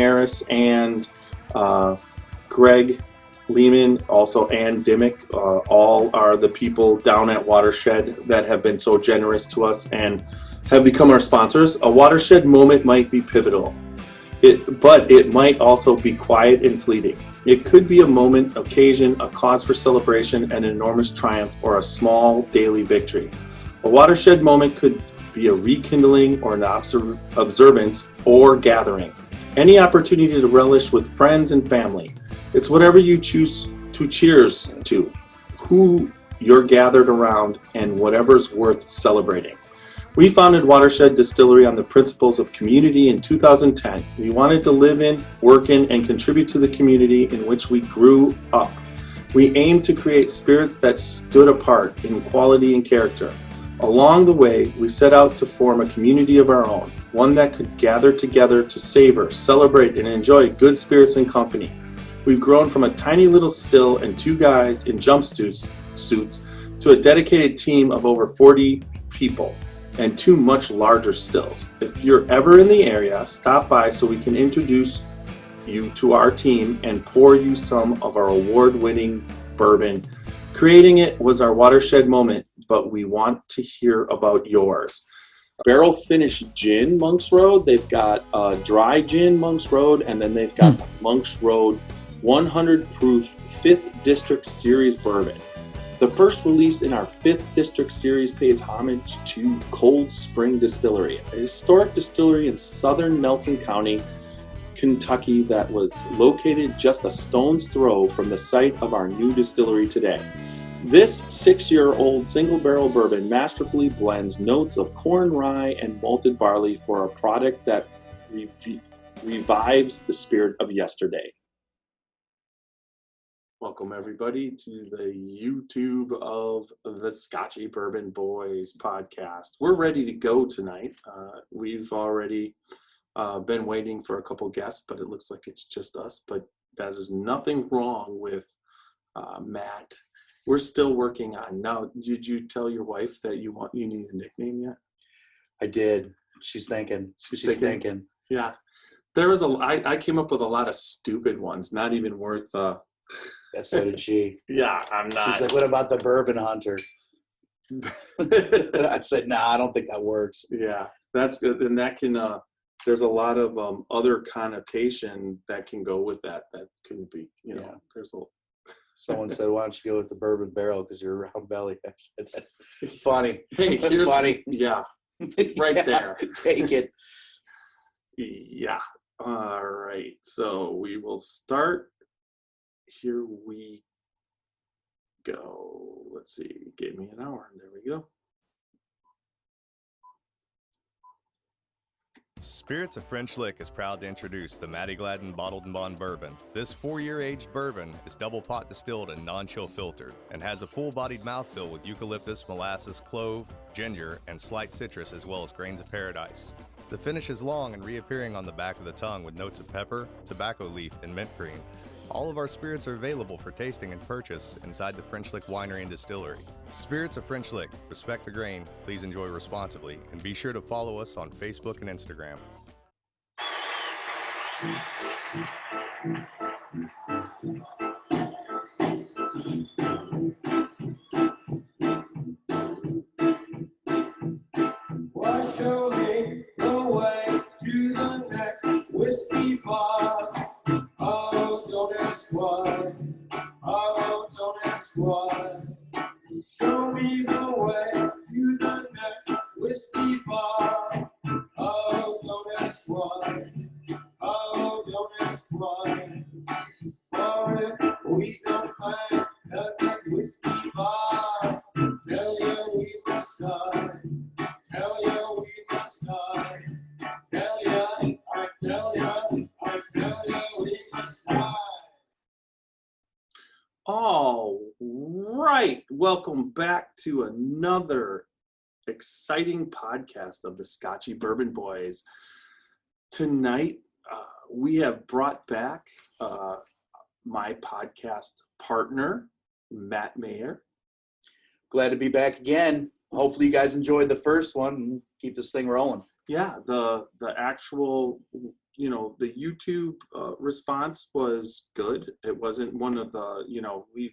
Harris and Greg Lehman, also Ann Dimmick, all are the people down at Watershed that have been so generous to us and have become our sponsors. A watershed moment might be pivotal, but it might also be quiet and fleeting. It could be a moment, occasion, a cause for celebration, an enormous triumph, or a small daily victory. A watershed moment could be a rekindling or an observance or gathering. Any opportunity to relish with friends and family. It's whatever you choose to cheers to, who you're gathered around, and whatever's worth celebrating. We founded Watershed Distillery on the principles of community in 2010. We wanted to live in, work in, and contribute to the community in which we grew up. We aimed to create spirits that stood apart in quality and character. Along the way, we set out to form a community of our own, one that could gather together to savor, celebrate, and enjoy good spirits and company. We've grown from a tiny little still and two guys in jumpsuits to a dedicated team of over 40 people and two much larger stills. If you're ever in the area, stop by so we can introduce you to our team and pour you some of our award-winning bourbon. Creating it was our watershed moment, but we want to hear about yours. Barrel finished gin, Monks Road. They've got dry gin, Monks Road, and then they've got Monks Road 100 proof 5th District Series bourbon. The first release in our 5th District Series pays homage to Cold Spring Distillery, a historic distillery in southern Nelson County, Kentucky that was located just a stone's throw from the site of our new distillery today. This 6-year-old single barrel bourbon masterfully blends notes of corn, rye, and malted barley for a product that revives the spirit of yesterday. Welcome everybody to the YouTube of the Scotchy Bourbon Boys podcast. We're ready to go tonight. We've already been waiting for a couple guests, but it looks like it's just us. But that is nothing wrong with Matt. We're still working on. Now, did you tell your wife that you need a nickname yet? I did. She's thinking. She's thinking. Yeah, there was I came up with a lot of stupid ones, not even worth. So did she. Yeah, I'm not. She's like, what about the Bourbon Hunter? I said, no, I don't think that works. Yeah, that's good. And that can, there's a lot of other connotation that can go with that. That couldn't be, there's a. Someone said, why don't you go with the bourbon barrel because you're round belly? I said, that's funny. Hey, here's funny. Yeah, right there. Take it. Yeah. All right. So we will start. Here we go. Let's see. Give me an hour. There we go. Spirits of French Lick is proud to introduce the Matty Gladden Bottled and Bond Bourbon. This 4-year aged bourbon is double pot distilled and non-chill filtered and has a full-bodied mouthfeel with eucalyptus, molasses, clove, ginger, and slight citrus as well as grains of paradise. The finish is long and reappearing on the back of the tongue with notes of pepper, tobacco leaf, and mint green. All of our spirits are available for tasting and purchase inside the French Lick Winery and Distillery. Spirits of French Lick. Respect the grain, please enjoy responsibly, and be sure to follow us on Facebook and Instagram. Why show me the way to the next whiskey bar? Oh, don't ask why. Oh, don't ask why. Show me the way to the next whiskey bar. Oh, don't ask why. Oh, don't ask why. For if we don't find a good whiskey bar, tell you we must die. Tell you we must die. Tell you, I tell you, I tell you we must die. All right. Welcome back to another exciting podcast of the Scotchy Bourbon Boys. Tonight, we have brought back my podcast partner, Matt Mayer. Glad to be back again. Hopefully you guys enjoyed the first one and keep this thing rolling. Yeah, the actual the YouTube response was good. It wasn't one of the,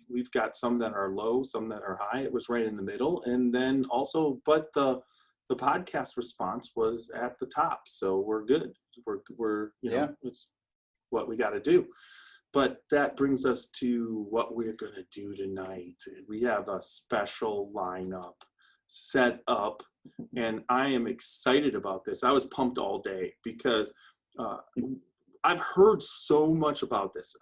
we've got some that are low, some that are high. It was right in the middle. And then also, but the podcast response was at the top. So we're good. We're it's what we got to do. But that brings us to what we're going to do tonight. We have a special lineup set up, and I am excited about this. I was pumped all day because I've heard so much about this.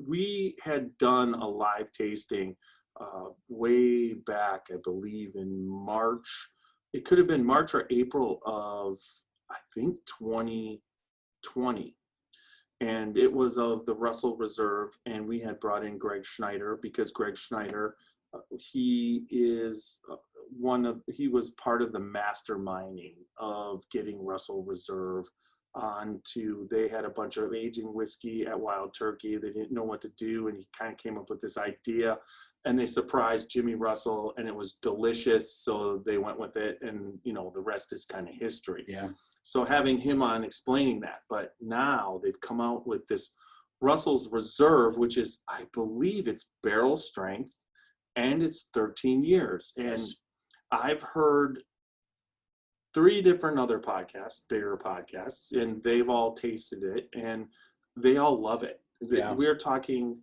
We had done a live tasting way back, I believe, in March. It could have been March or April of, I think, 2020. And it was of the Russell Reserve, and we had brought in Greg Schneider because Greg Schneider, he was part of the masterminding of getting Russell Reserve onto. They had a bunch of aging whiskey at Wild Turkey. They didn't know what to do, and he kind of came up with this idea, and they surprised Jimmy Russell, and it was delicious, so they went with it, and the rest is kind of history. Yeah. So having him on explaining that, but now they've come out with this Russell's Reserve, which is, I believe it's barrel strength, and it's 13 years. And I've heard 3 different other podcasts, bigger podcasts, and they've all tasted it, and they all love it. Yeah. We're talking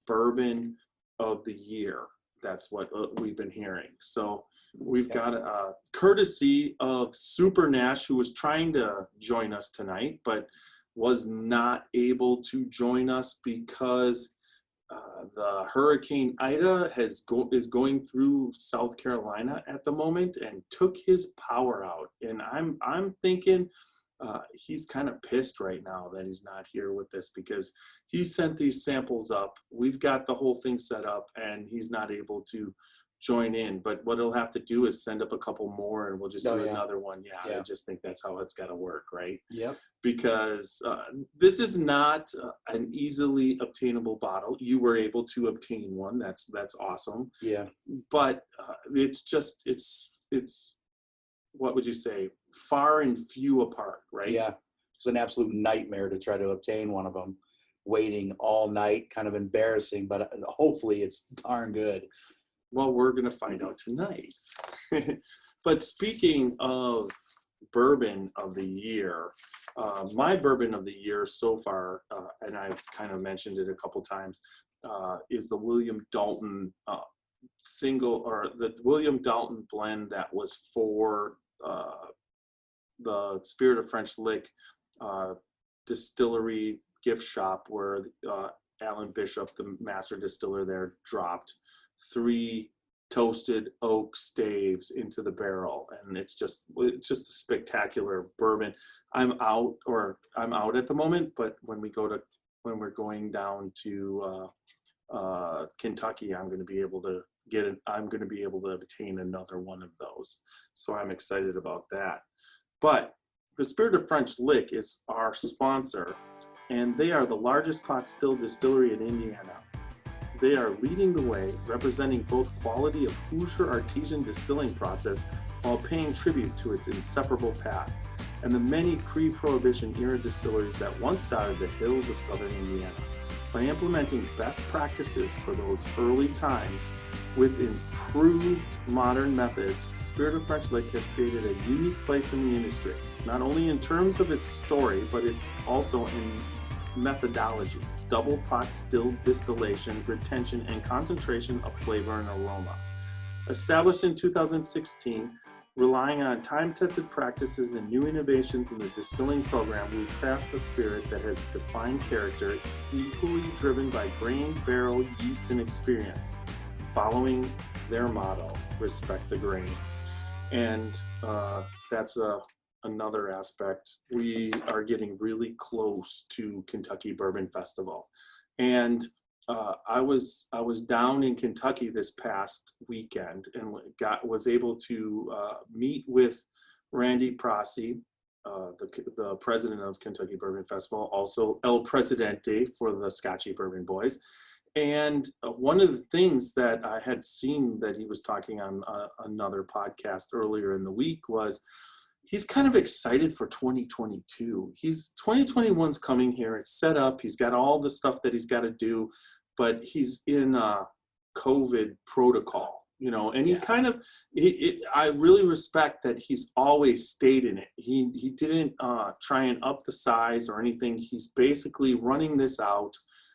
bourbon of the year. That's what we've been hearing. So we've got a courtesy of Super Nash, who was trying to join us tonight, but was not able to join us because the Hurricane Ida is going through South Carolina at the moment and took his power out. And I'm thinking he's kind of pissed right now that he's not here with us because he sent these samples up. We've got the whole thing set up, and he's not able to join in. But what he'll have to do is send up a couple more, and we'll just do another one. Yeah, I just think that's how it's got to work, right? Yep. Because this is not an easily obtainable bottle. You were able to obtain one. That's awesome. Yeah. But it's what would you say? Far and few apart, right? Yeah. It's an absolute nightmare to try to obtain one of them. Waiting all night, kind of embarrassing, but hopefully it's darn good. Well, we're going to find out tonight. But speaking of bourbon of the year, my bourbon of the year so far, and I've kind of mentioned it a couple times, is the William Dalton the William Dalton blend that was for the Spirit of French Lick distillery gift shop, where Alan Bishop, the master distiller there, dropped 3 toasted oak staves into the barrel, and it's just a spectacular bourbon. I'm out at the moment, but when we're going down to Kentucky, I'm going to be able to obtain another one of those. So I'm excited about that. But the Spirit of French Lick is our sponsor, and they are the largest pot still distillery in Indiana. They are leading the way, representing both quality of Hoosier artisan distilling process while paying tribute to its inseparable past and the many pre-Prohibition era distilleries that once dotted the hills of southern Indiana. By implementing best practices for those early times with improved modern methods, Spirit of French Lick has created a unique place in the industry, not only in terms of its story, but also in methodology, double pot still distillation, retention, and concentration of flavor and aroma. Established in 2016, relying on time-tested practices and new innovations in the distilling program, we craft a spirit that has defined character, equally driven by grain, barrel, yeast, and experience, following their motto, respect the grain. And that's another aspect. We are getting really close to Kentucky Bourbon Festival, and I was down in Kentucky this past weekend and was able to meet with Randy Prossi, the president of Kentucky Bourbon Festival, also El Presidente for the Scotchy Bourbon Boys. And one of the things that I had seen that he was talking on another podcast earlier in the week was he's kind of excited for 2022. 2021's coming here. It's set up. He's got all the stuff that he's got to do, but he's in COVID protocol, and he kind of, I really respect that he's always stayed in it. He didn't try and up the size or anything. He's basically running this out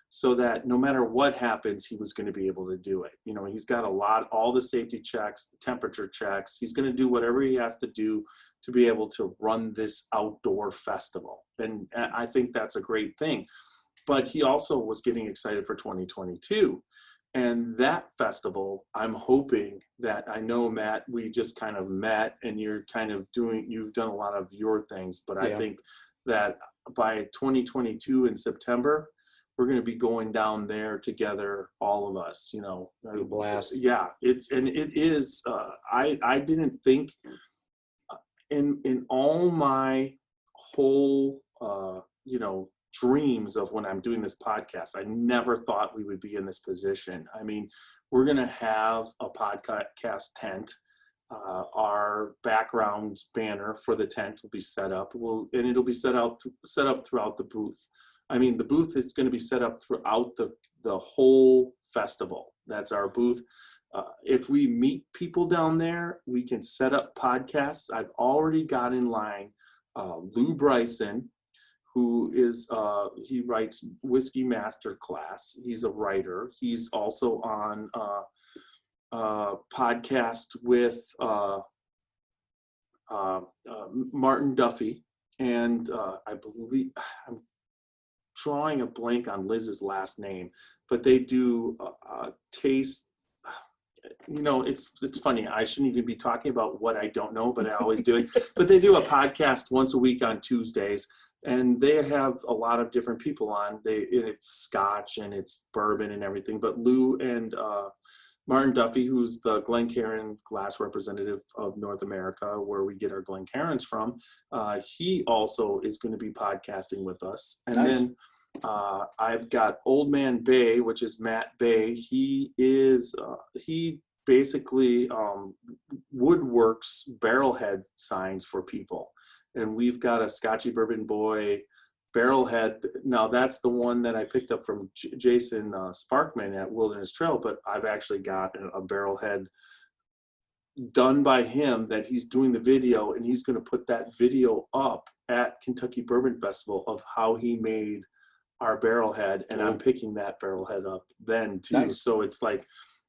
so that no matter what happens, he was going to be able to do it. He's got all the safety checks, the temperature checks. He's going to do whatever he has to do to be able to run this outdoor festival. And I think that's a great thing. But he also was getting excited for 2022. And that festival, I'm hoping that, I know, Matt, we just kind of met and you've done a lot of your things, but I think that by 2022 in September, we're going to be going down there together, all of us, A blast. Yeah, it is. I didn't think in all my whole, dreams of when I'm doing this podcast, I never thought we would be in this position. I mean, we're going to have a podcast tent. Our background banner for the tent will be set up. And it'll be set up throughout the booth. I mean, the booth is going to be set up throughout the whole festival. That's our booth. If we meet people down there, we can set up podcasts. I've already got in line Lou Bryson, who is, he writes Whiskey Masterclass. He's a writer. He's also on a podcast with Martin Duffy. And I believe, I'm drawing a blank on Liz's last name, but they do taste. It's funny. I shouldn't even be talking about what I don't know, but I always do it. But they do a podcast once a week on Tuesdays, and they have a lot of different people on. It's Scotch and it's bourbon and everything. But Lou and Martin Duffy, who's the Glencairn glass representative of North America, where we get our Glencairns from, he also is going to be podcasting with us. And nice. Then I've got Old Man Bay, which is Matt Bay. He basically woodworks barrelhead signs for people. And we've got a Scotchy Bourbon Boy barrelhead. Now that's the one that I picked up from Jason Sparkman at Wilderness Trail, but I've actually got a barrelhead done by him that he's doing the video, and he's going to put that video up at Kentucky Bourbon Festival of how he made our barrelhead, and I'm picking that barrelhead up then too. Nice. So it's like,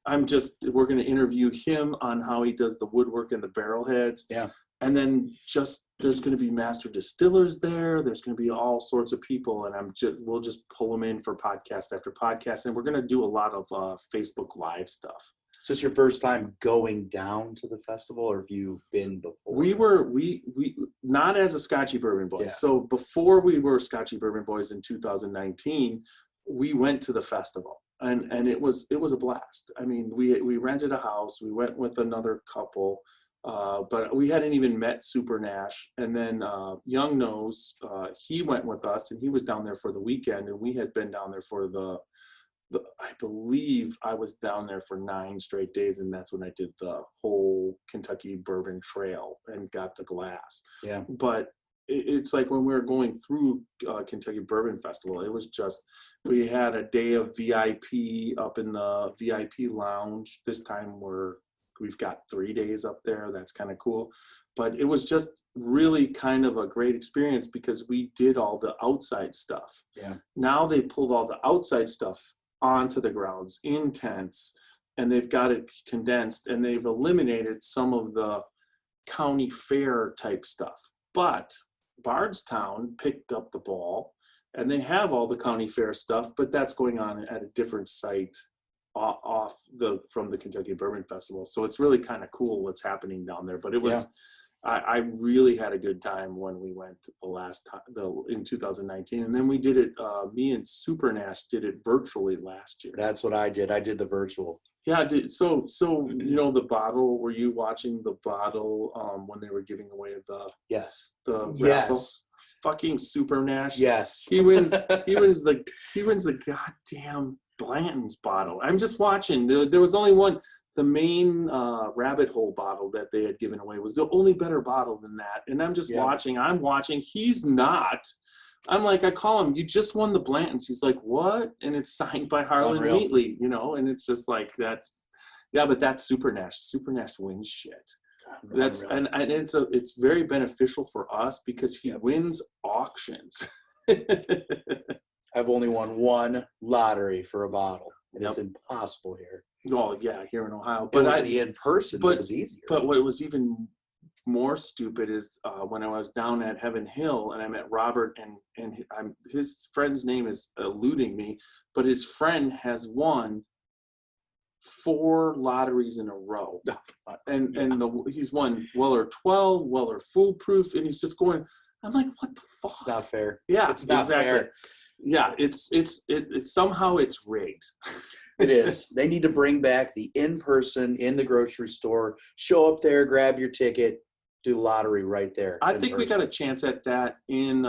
we're going to interview him on how he does the woodwork and the barrelheads. Yeah. And then there's going to be master distillers there. There's going to be all sorts of people, and we'll just pull them in for podcast after podcast. And we're going to do a lot of Facebook Live stuff. Is this your first time going down to the festival, or have you been before? We not as a Scotchy Bourbon Boys. Yeah. So before we were Scotchy Bourbon Boys in 2019, we went to the festival, and it was a blast. I mean, we rented a house. We went with another couple. But we hadn't even met Super Nash. And then Young Nose, he went with us, and he was down there for the weekend, and we had been down there for I believe I was down there for 9 straight days, and that's when I did the whole Kentucky Bourbon Trail and got the glass. Yeah. But it's like when we were going through Kentucky Bourbon Festival, it was just, we had a day of VIP up in the VIP lounge. This time we've got 3 days up there. That's kind of cool. But it was just really kind of a great experience because we did all the outside stuff. Yeah. Now they've pulled all the outside stuff onto the grounds in tents, and they've got it condensed, and they've eliminated some of the county fair type stuff. But Bardstown picked up the ball, and they have all the county fair stuff, but that's going on at a different site from the Kentucky Bourbon Festival. So it's really kind of cool what's happening down there. But it was, I really had a good time when we went the last time, in 2019. And then we did it, me and Super Nash did it virtually last year. That's what I did. I did the virtual. Yeah, I did. So the bottle, were you watching the bottle when they were giving away the raffle? Yes. Fucking Super Nash. Yes. He wins the goddamn Blanton's bottle. I'm just watching. There was only one. the main rabbit hole bottle that they had given away was the only better bottle than that. And I'm just watching. I'm watching. He's not. I'm like, I call him, you just won the Blantons. He's like, what? And it's signed by Harlan Wheatley, you know, and it's just like, but that's Super Nash. Super Nash wins shit. That's and it's very beneficial for us because he wins auctions. I've only won one lottery for a bottle, and it's impossible here. Oh yeah, here in Ohio. But it was the in person, so it was easier. But what was even more stupid is when I was down at Heaven Hill and I met Robert, and his friend's name is eluding me, but his friend has won 4 lotteries in a row, and he's won Weller 12, Weller Foolproof, and he's just going. I'm like, what the fuck? It's not fair. Yeah, it's not fair. Yeah, it's somehow it's rigged. It is. They need to bring back the in-person in the grocery store. Show up there, grab your ticket, do lottery right there. I think we got a chance at that in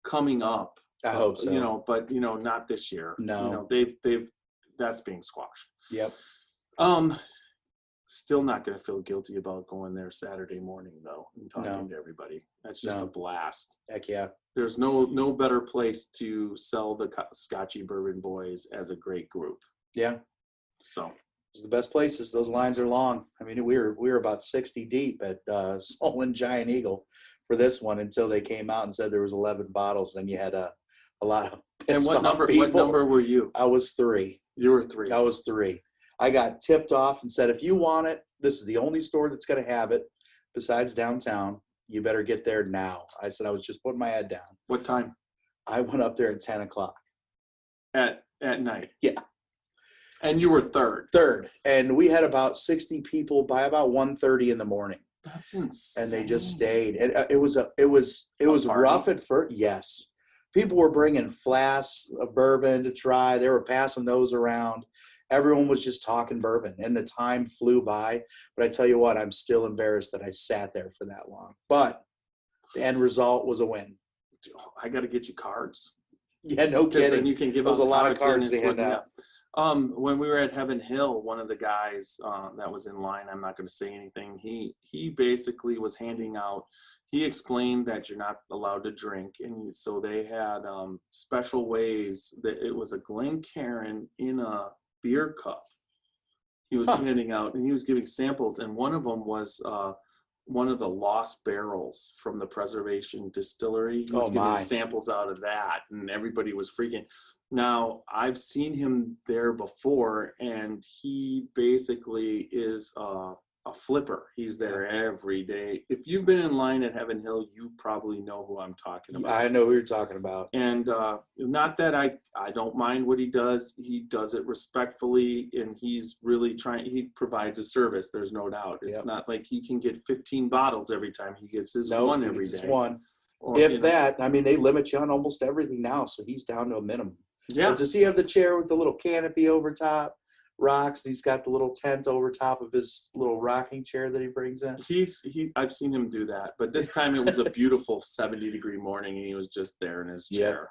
coming up. I hope so. You know, but you know, not this year. No, you know, they've that's being squashed. Yep. Still not going to feel guilty about going there Saturday morning though and talking to everybody. That's just a blast. Heck yeah. There's no better place to sell the Scotchy Bourbon Boys as a great group. Yeah. So it's the best places. Those lines are long. I mean, we were about 60 deep at Solon Giant Eagle for this one until they came out and said there was 11 bottles. Then you had a lot of and what number were you? I was 3. You were 3. I was 3. I got tipped off and said, if you want it, this is the only store that's going to have it besides downtown. You better get there now. I said, I was just putting my head down. What time? I went up there at 10 o'clock. At night? Yeah. And you were 3rd? 3rd. And we had about 60 people by about 1:30 in the morning. That's insane. And they just stayed. And it was rough at first. Yes. People were bringing flasks of bourbon to try. They were passing those around. Everyone was just talking bourbon, and the time flew by. But I tell you what, I'm still embarrassed that I sat there for that long. But the end result was a win. I got to get you cards. Yeah, no kidding. And you can give us a lot of cards to hand out. When we were at Heaven Hill, one of the guys that was in line, I'm not going to say anything. He basically was handing out. He explained that you're not allowed to drink, and so they had special ways that it was a Glencairn in a beer cup he was handing out, and he was giving samples, and one of them was one of the lost barrels from the Preservation Distillery. He was giving samples out of that, and everybody was freaking. Now, I've seen him there before, and he basically is a flipper. He's there every day. If you've been in line at Heaven Hill, you probably know who I'm talking about. I know who you're talking about. And not that I don't mind what he does. He does it respectfully, and he's really trying. He provides a service. There's no doubt. It's not like he can get 15 bottles every time. He gets his one every day. One. Or, that, I mean, they limit you on almost everything now, so he's down to a minimum. Yeah. But does he have the chair with the little canopy over top? Rocks, and he's got the little tent over top of his little rocking chair that he brings in. I've seen him do that, but this time it was a beautiful 70-degree morning, and he was just there in his chair.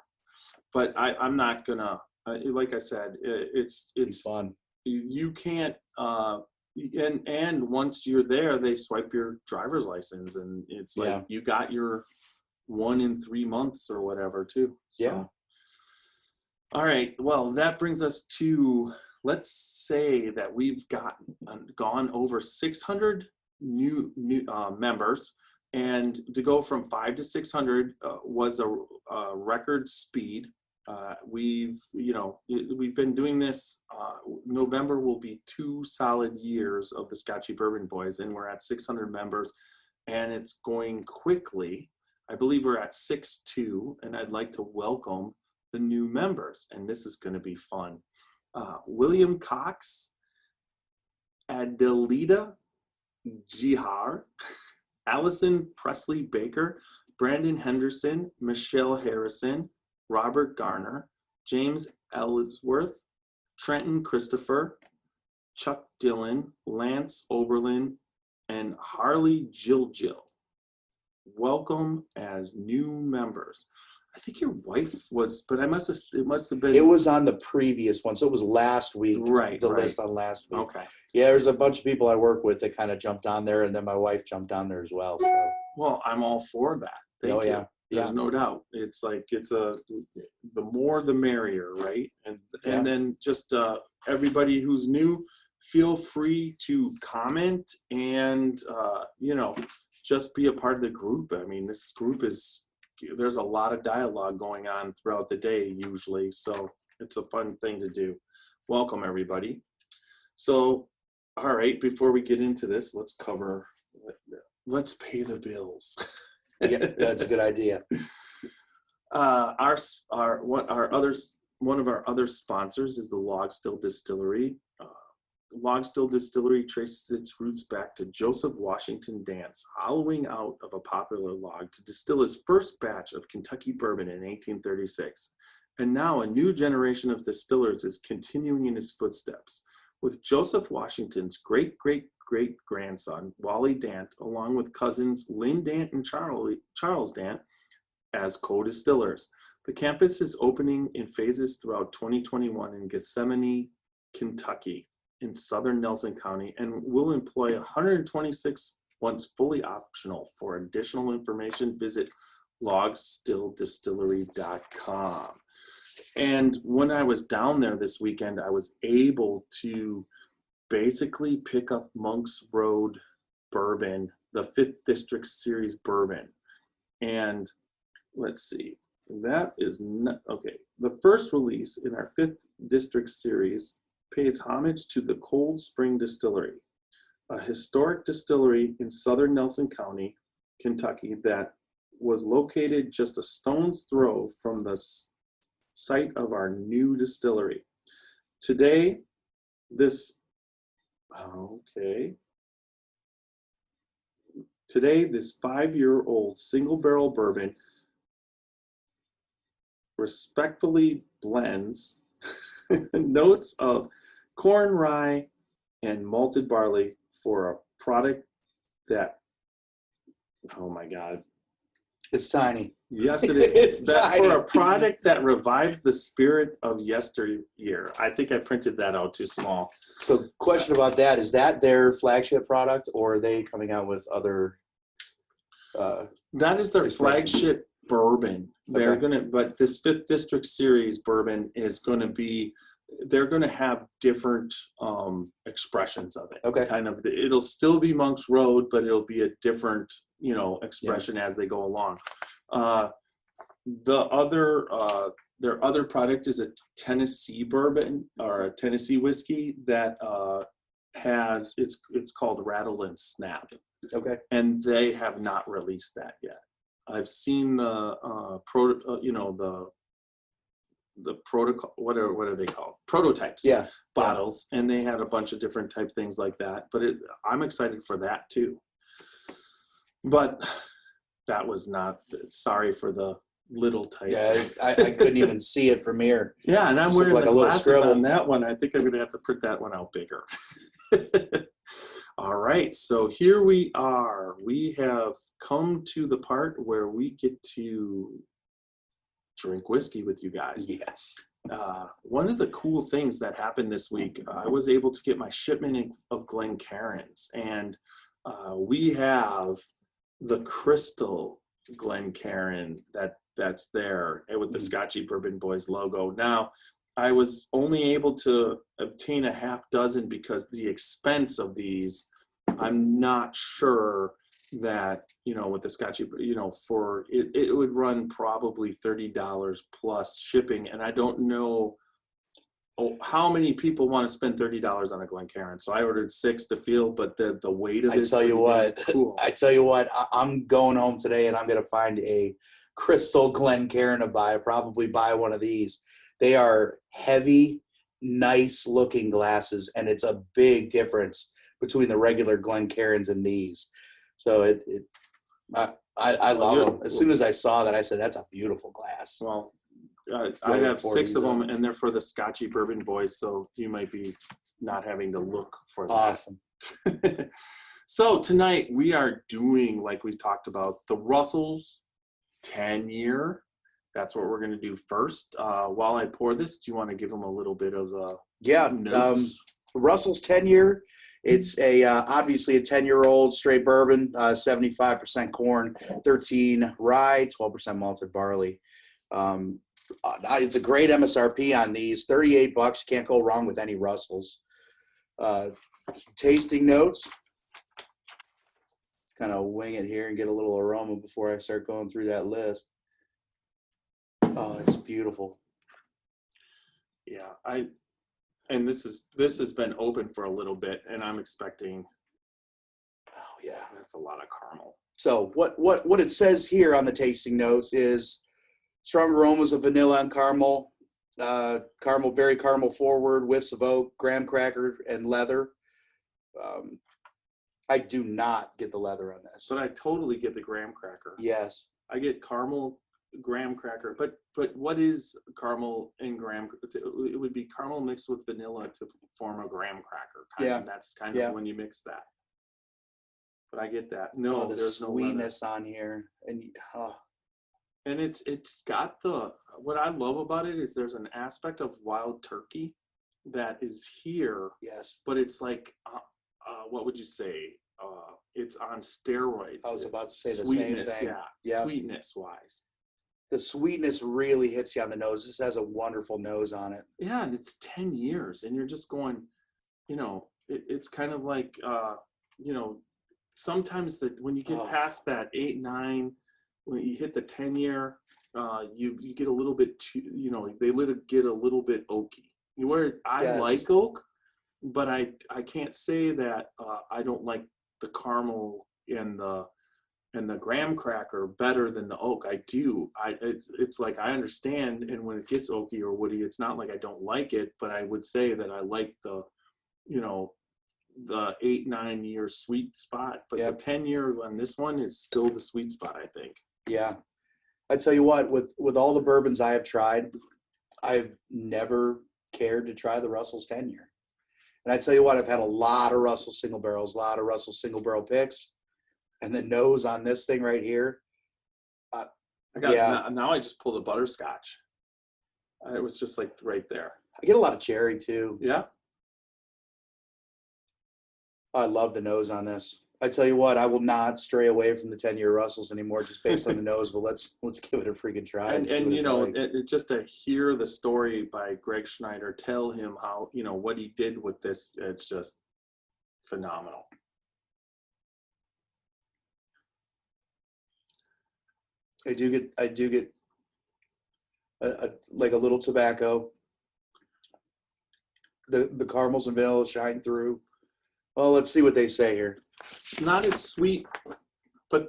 But I'm not gonna, like I said, it's fun. You can't, and once you're there, they swipe your driver's license, and it's like you got your 1 in 3 months or whatever too. So. Yeah. All right. Well, that brings us to. Let's say that we've gone over 600 new members, and to go from 5 to 600 was a record speed. We've been doing this. November will be 2 solid years of the Scotchy Bourbon Boys, and we're at 600 members, and it's going quickly. I believe we're at 6.2, and I'd like to welcome the new members, and this is going to be fun. William Cox, Adelita Jihar, Allison Presley Baker, Brandon Henderson, Michelle Harrison, Robert Garner, James Ellsworth, Trenton Christopher, Chuck Dillon, Lance Oberlin, and Harley Jill. Welcome as new members. I think your wife was, but it must have been. It was on the previous one, so it was last week. Right. The right. list on last week. Okay. Yeah, there's a bunch of people I work with that kind of jumped on there, and then my wife jumped on there as well. So. Well, I'm all for that. Thank you. Yeah. There's no doubt. It's like the more the merrier, right? And then just everybody who's new, feel free to comment and just be a part of the group. I mean, this group there's a lot of dialogue going on throughout the day usually, so it's a fun thing to do. Welcome everybody. So, all right, before we get into this, let's pay the bills. Yeah, that's a good idea. One of our other sponsors is the Log Still Distillery. Log Still Distillery traces its roots back to Joseph Washington Dance, hollowing out of a popular log to distill his first batch of Kentucky bourbon in 1836. And now a new generation of distillers is continuing in his footsteps, with Joseph Washington's great-great-great-grandson, Wally Dant, along with cousins Lynn Dant and Charles Dant, as co-distillers. The campus is opening in phases throughout 2021 in Gethsemane, Kentucky, in southern Nelson County, and will employ 126 once fully optional. For additional information, visit logstilldistillery.com. And when I was down there this weekend, I was able to basically pick up Monk's Road bourbon, the 5th District Series bourbon. And let's see, that is not, okay. The first release in our 5th District Series pays homage to the Cold Spring Distillery, a historic distillery in southern Nelson County, Kentucky, that was located just a stone's throw from the site of our new distillery. Today, this 5-year-old single barrel bourbon respectfully blends notes of corn, rye, and malted barley for a product that, oh my God. It's tiny. Yes, it is. It's tiny. For a product that revives the spirit of yesteryear. I think I printed that out too small. So question about that, is that their flagship product, or are they coming out with other? That is their flagship bourbon. They're Okay. but this 5th District Series bourbon is gonna be, they're gonna have different expressions of it. Okay. Kind of, it'll still be Monk's Road, but it'll be a different, expression as they go along. Their other product is a Tennessee bourbon, or a Tennessee whiskey that it's called Rattle and Snap. Okay. And they have not released that yet. I've seen the protocol, what are they called? Prototypes. Yeah. Bottles, and they had a bunch of different type things like that. But I'm excited for that too. But that was not. Sorry for the little type. Yeah, I couldn't even see it from here. Yeah, and I'm Just wearing looked the like a little glasses scribble. on that one. I think I'm gonna have to print that one out bigger. All right, so here we are. We have come to the part where we get to drink whiskey with you guys. Yes. One of the cool things that happened this week, I was able to get my shipment of Glencairns, and we have the Crystal Glencairn that's there with the Scotchy Bourbon Boys logo. Now, I was only able to obtain a half dozen because the expense of these, I'm not sure that, with the Scotchy, for it would run probably $30 plus shipping. And I don't know how many people want to spend $30 on a Glencairn. So I ordered 6 to feel, but the weight of it. I tell you what, cool. I'm going home today and I'm going to find a Crystal Glencairn to buy. Probably buy one of these. They are heavy, nice looking glasses, and it's a big difference between the regular Glencairns and these. So I love them. As soon as I saw that, I said, that's a beautiful glass. Well, I have 6 of them, and they're for the Scotchy Bourbon Boys, so you might be not having to look for that. Awesome. So tonight we are doing, like we talked about, the Russels 10-year that's what we're going to do first. While I pour this, do you want to give them a little bit of Yeah. notes? Russell's 10-year. It's a obviously a 10-year-old straight bourbon, 75% corn, 13 rye, 12% malted barley. It's a great MSRP on these. $38. Can't go wrong with any Russells. Tasting notes. Kind of wing it here and get a little aroma before I start going through that list. Oh, it's beautiful. Yeah, and this has been open for a little bit, and I'm expecting. Oh yeah, that's a lot of caramel. So what it says here on the tasting notes is strong aromas of vanilla and caramel, very caramel forward, whiffs of oak, graham cracker, and leather. I do not get the leather on this. But I totally get the graham cracker. Yes. I get caramel, graham cracker. But what is caramel and graham? It would be caramel mixed with vanilla to form a graham cracker. That's kind of when you mix that. But I get that. No, the there's sweetness no on here. And it's got what I love about it is there's an aspect of wild turkey that is here. Yes. But it's like, what would you say? It's on steroids. I was about to say the sweetness, same thing. Yeah, sweetness wise. The sweetness really hits you on the nose. This has a wonderful nose on it. Yeah, and it's 10 years, and you're just going, it's kind of like, sometimes when you get past that 8, 9, when you hit the 10-year, you get a little bit too, they get a little bit oaky. I like oak, but I can't say that I don't like the caramel and the graham cracker better than the oak. I do. It's like I understand, and when it gets oaky or woody, it's not like I don't like it, but I would say that I like the 8, 9 year sweet spot. But the 10-year on this one is still the sweet spot, I think. Yeah. I tell you what, with all the bourbons I have tried, I've never cared to try the Russell's 10-year. And I tell you what, I've had a lot of Russell single barrels, a lot of Russell single barrel picks, and the nose on this thing right here. Now I just pulled a butterscotch. It was just like right there. I get a lot of cherry too. Yeah. I love the nose on this. I tell you what, I will not stray away from the 10-year Russells anymore just based on the nose, but let's give it a freaking try. And just to hear the story by Greg Schneider, tell him how, what he did with this, it's just phenomenal. I do get like a little tobacco. The caramels and vanilla shine through. Well, let's see what they say here. It's not as sweet, but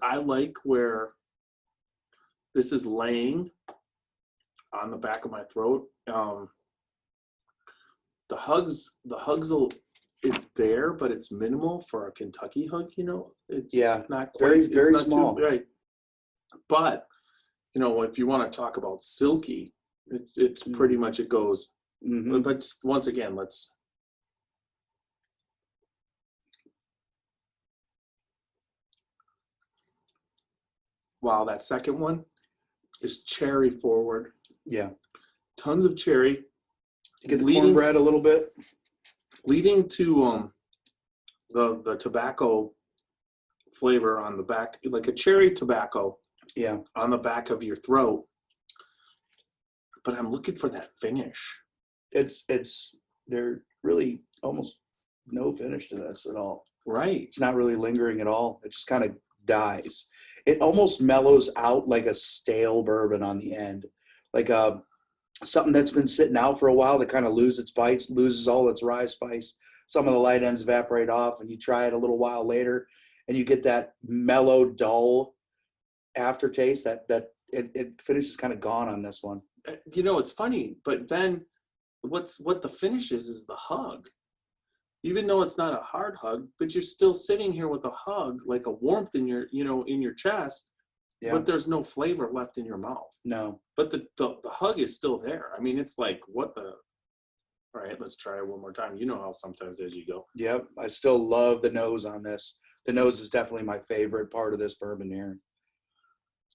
I like where this is laying on the back of my throat. The hugs it's there, but it's minimal for a Kentucky hug. It's not quite very small. Right, but if you want to talk about silky, it's pretty much it goes. Mm-hmm. But once again, let's. Wow, that second one is cherry forward. Yeah. Tons of cherry. You get the cornbread a little bit. Leading to the tobacco flavor on the back, like a cherry tobacco. Yeah. On the back of your throat. But I'm looking for that finish. There really almost no finish to this at all. Right. It's not really lingering at all. It just kind of dies. It almost mellows out like a stale bourbon on the end, like something that's been sitting out for a while that kind of loses its bites, loses all its rye spice. Some of the light ends evaporate off, and you try it a little while later, and you get that mellow, dull aftertaste. That it finishes kind of gone on this one. It's funny, but then what the finish is the hug. Even though it's not a hard hug, but you're still sitting here with a hug, like a warmth in your, in your chest, but there's no flavor left in your mouth. No. But the hug is still there. I mean, it's like, all right, let's try it one more time. You know how sometimes as you go. Yep. I still love the nose on this. The nose is definitely my favorite part of this bourbon here.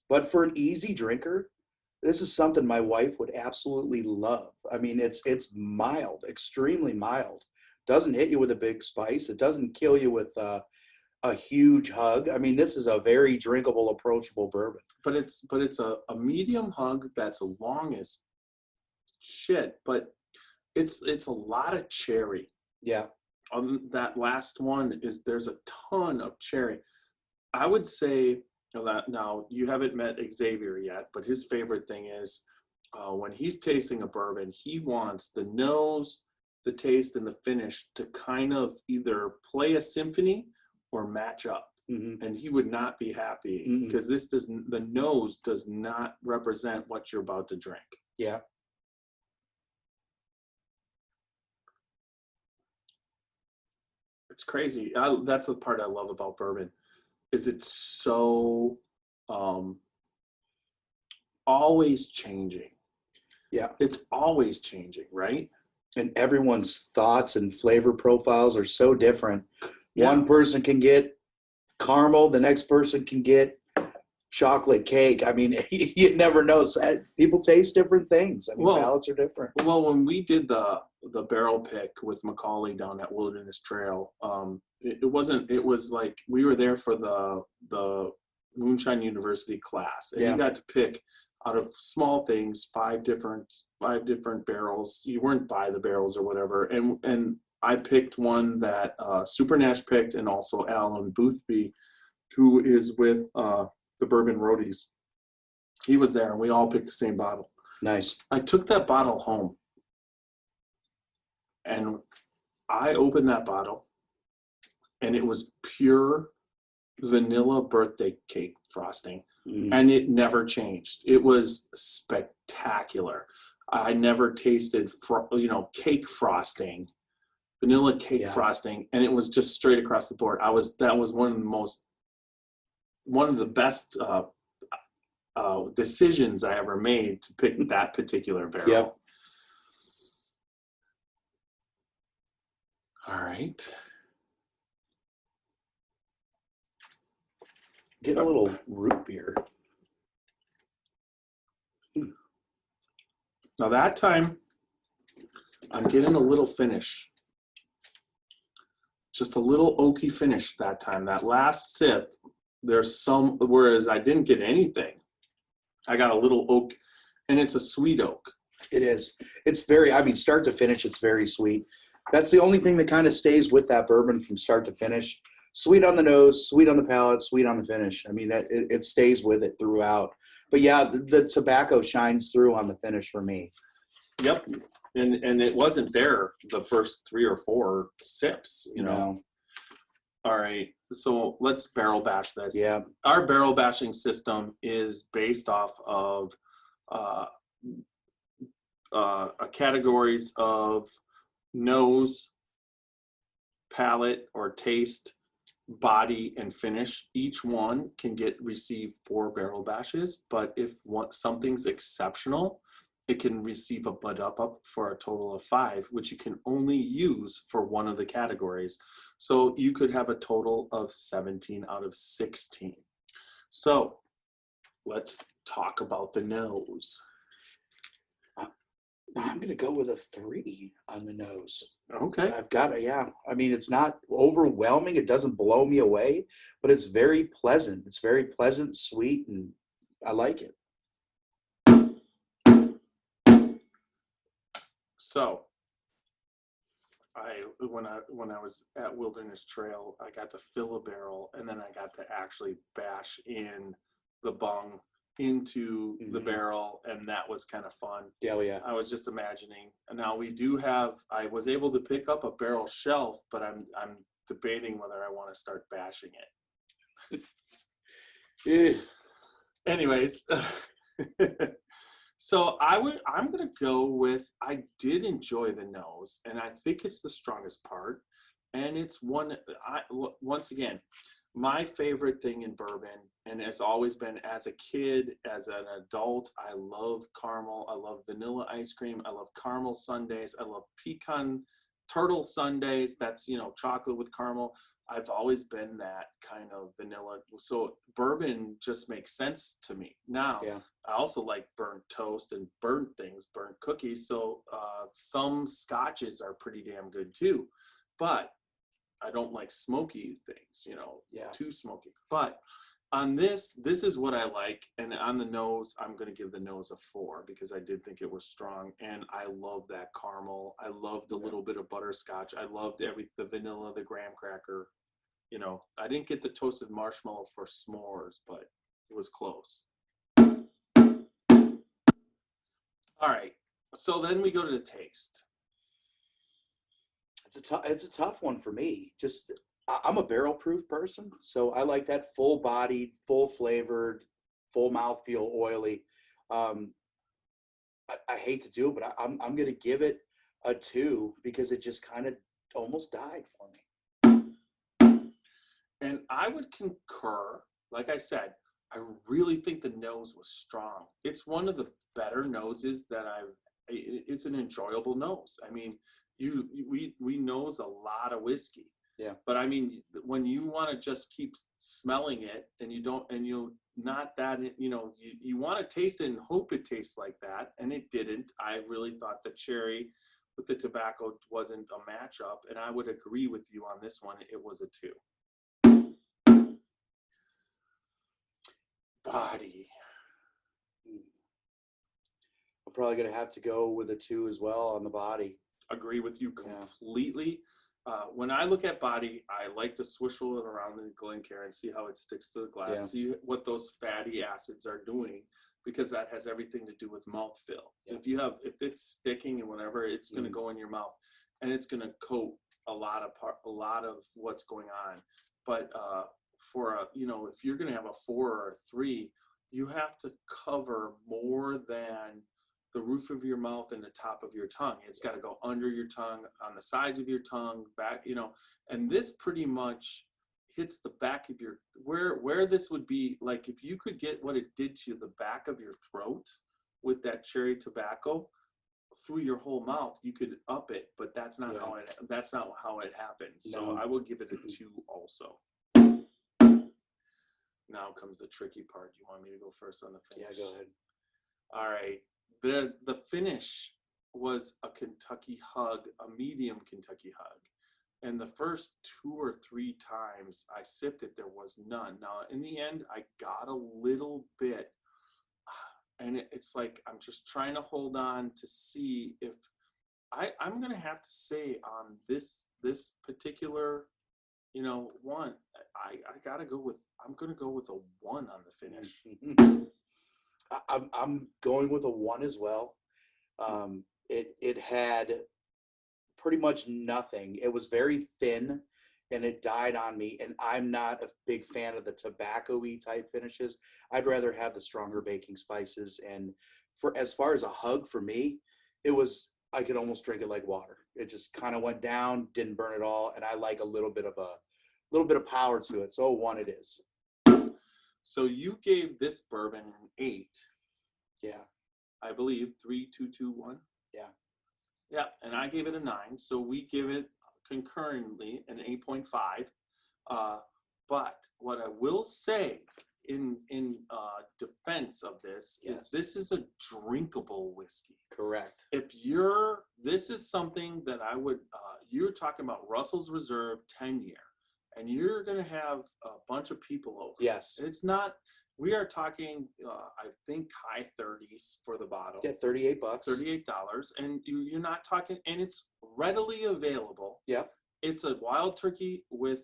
But for an easy drinker, This is something my wife would absolutely love. I mean, it's mild, extremely mild. Doesn't hit you with a big spice. It doesn't kill you with a huge hug. I mean, this is a very drinkable, approachable bourbon. But it's a medium hug that's long as shit, but it's a lot of cherry. Yeah. On that last one there's a ton of cherry. I would say that now you haven't met Xavier yet, but his favorite thing is when he's tasting a bourbon, he wants the nose, the taste, and the finish to kind of either play a symphony or match up. Mm-hmm. And he would not be happy because the nose does not represent what you're about to drink. Yeah. It's crazy. That's the part I love about bourbon, is it's so always changing. Yeah. It's always changing, right? And everyone's thoughts and flavor profiles are so different. Yeah. One person can get caramel, the next person can get chocolate cake. I mean, you never know. People taste different things. I mean, palates are different. Well, when we did the barrel pick with Macaulay down at Wilderness Trail, it was like we were there for the Moonshine University class, and you got to pick out of small things five different barrels. You weren't by the barrels or whatever, and I picked one that Super Nash picked, and also Alan Boothby, who is with the Bourbon Roadies. He was there, and we all picked the same bottle. Nice. I took that bottle home, and I opened that bottle, and it was pure vanilla birthday cake frosting, and it never changed. It was spectacular. I never tasted cake frosting, vanilla cake frosting, and it was just straight across the board. That was one of the best decisions I ever made to pick that particular barrel. Yep. All right. Getting a little root beer. Now that time, I'm getting a little finish. Just a little oaky finish that time. That last sip, whereas I didn't get anything. I got a little oak, and it's a sweet oak. It is. It's start to finish, it's very sweet. That's the only thing that kind of stays with that bourbon from start to finish. Sweet on the nose, sweet on the palate, sweet on the finish. I mean, it stays with it throughout. But yeah, the tobacco shines through on the finish for me. Yep. And it wasn't there the first 3 or 4 sips, No. All right. So let's barrel bash this. Yeah. Our barrel bashing system is based off of categories of nose, palate or taste, body, and finish. Each one can receive 4 barrel bashes, but if something's exceptional, it can receive a butt up for a total of 5, which you can only use for one of the categories. So you could have a total of 17 out of 16. So let's talk about the nose. I'm going to go with a 3 on the nose. Okay. I've got it, yeah. I mean, it's not overwhelming. It doesn't blow me away, but it's very pleasant. It's very pleasant, sweet, and I like it. So when I was at Wilderness Trail, I got to fill a barrel, and then I got to actually bash in the bung into the barrel, and that was kind of fun. Yeah. I was just imagining. Now I was able to pick up a barrel shelf, but I'm debating whether I want to start bashing it. Anyways, so I'm going to go with, I did enjoy the nose, and I think it's the strongest part. And it's once again, my favorite thing in bourbon, and it's always been as a kid, as an adult, I love caramel. I love vanilla ice cream. I love caramel sundaes. I love pecan turtle sundaes, that's, you know, chocolate with caramel. I've always been that kind of vanilla. So bourbon just makes sense to me. Now, Yeah. I also like burnt toast and burnt things, burnt cookies. So some scotches are pretty damn good too. But I don't like smoky things, you know, Yeah. too smoky. But on this is what I like. And on the nose, I'm going to give the nose a 4 because I did think it was strong. And I love that caramel. I love the little bit of butterscotch. I loved the vanilla, the graham cracker. You know, I didn't get the toasted marshmallow for s'mores, but it was close. All right. So then we go to the taste. It's a tough one for me. Just I'm a barrel proof person, so I like that full bodied, full flavored, full mouthfeel, oily. I hate to do it, but I'm going to give it a 2 because it just kind of almost died for me. And I would concur. Like I said, I really think the nose was strong. It's one of the better noses that it's an enjoyable nose. I mean, we nose a lot of whiskey. Yeah. But I mean, when you want to just keep smelling it and you not that, you know, you want to taste it and hope it tastes like that. And it didn't. I really thought the cherry with the tobacco wasn't a matchup. And I would agree with you on this one. It was a 2. Body. I'm probably going to have to go with a 2 as well on the body. Agree with you completely. When I look at body, I like to swizzle it around the Glencairn and see how it sticks to the glass, see what those fatty acids are doing, because that has everything to do with mouthfeel. Yeah. If it's sticking and whatever, it's going to go in your mouth and it's going to coat a lot of what's going on. But if you're going to have a 4 or a 3, you have to cover more than the roof of your mouth and the top of your tongue. It's got to go under your tongue, on the sides of your tongue, back, you know, and this pretty much hits the back of your, where this would be, like if you could get what it did to the back of your throat with that cherry tobacco through your whole mouth, you could up it, but that's not how it happens. So I will give it a 2 also. Now comes the tricky part. You want me to go first on the finish? Yeah, go ahead. All right. The finish was a Kentucky hug, a medium Kentucky hug. And the first 2 or 3 times I sipped it, there was none. Now, in the end, I got a little bit. And it's like I'm just trying to hold on to see if I'm going to have to say on this particular, you know, one, I got to go with, I'm going to go with a 1 on the finish. I'm going with a 1 as well. It had pretty much nothing. It was very thin and it died on me. And I'm not a big fan of the tobacco-y type finishes. I'd rather have the stronger baking spices. And as far as a hug for me, I could almost drink it like water. It just kind of went down, didn't burn at all. And I like a little bit of power to it. So a 1 it is. So you gave this bourbon an 8. Yeah. I believe 3, 2, 2, 1. Yeah. Yeah, and I gave it a 9. So we give it concurrently an 8.5. But what I will say in defense of this is this is a drinkable whiskey. Correct. This is something that I would, you're talking about Russell's Reserve 10-year. And you're going to have a bunch of people over. Yes. It's not, we are talking, I think, high 30s for the bottle. Yeah, $38. $38. And you're not talking, and it's readily available. Yep. It's a wild turkey with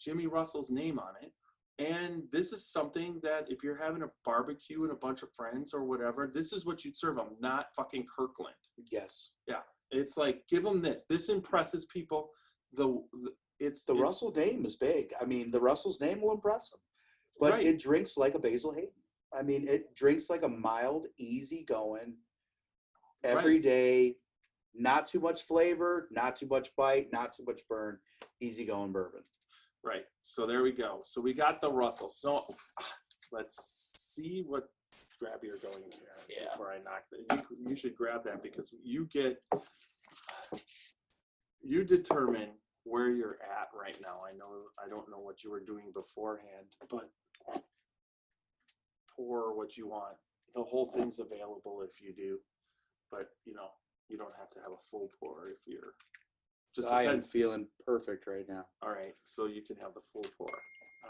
Jimmy Russell's name on it. And this is something that if you're having a barbecue and a bunch of friends or whatever, this is what you'd serve them, not fucking Kirkland. Yes. Yeah. It's like, give them this. This impresses people. The Russell name is big. I mean, the Russell's name will impress them. But it drinks like a Basil Hayden. I mean, it drinks like a mild, easy going, everyday, not too much flavor, not too much bite, not too much burn, easy going bourbon. Right. So there we go. So we got the Russell. So let's see what grab you're going here before I knock that. You should grab that because you you determine where you're at right now. I don't know what you were doing beforehand, but pour what you want. The whole thing's available if you do, but you don't have to have a full pour if you're just I am depends. feeling perfect right now. All right, so you can have the full pour.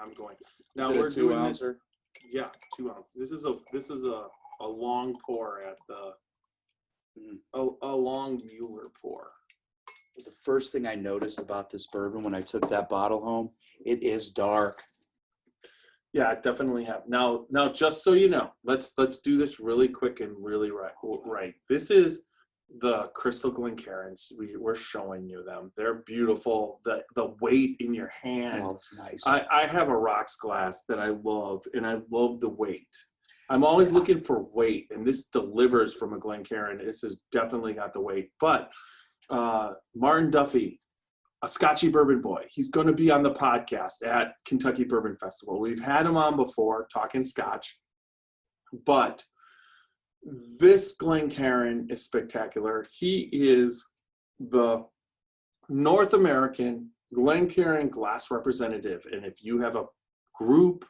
I'm going now. Is it We're a 2 doing ouncer? this. Yeah, 2 ounce. This is a long pour at the a long Mueller pour. The first thing I noticed about this bourbon when I took that bottle home, it is dark. Yeah, I definitely have. Now, just so you know, let's do this really quick and really right. This is the Crystal Glencairns. We're showing you them. They're beautiful. The weight in your hand. Oh, it's nice. I have a rocks glass that I love, and I love the weight. I'm always looking for weight, and this delivers from a Glencairn. This has definitely got the weight. But Martin Duffy, a Scotchy Bourbon boy, he's going to be on the podcast at Kentucky Bourbon Festival. We've had him on before talking Scotch, but this Glencairn is spectacular. He is the North American Glencairn glass representative, and if you have a group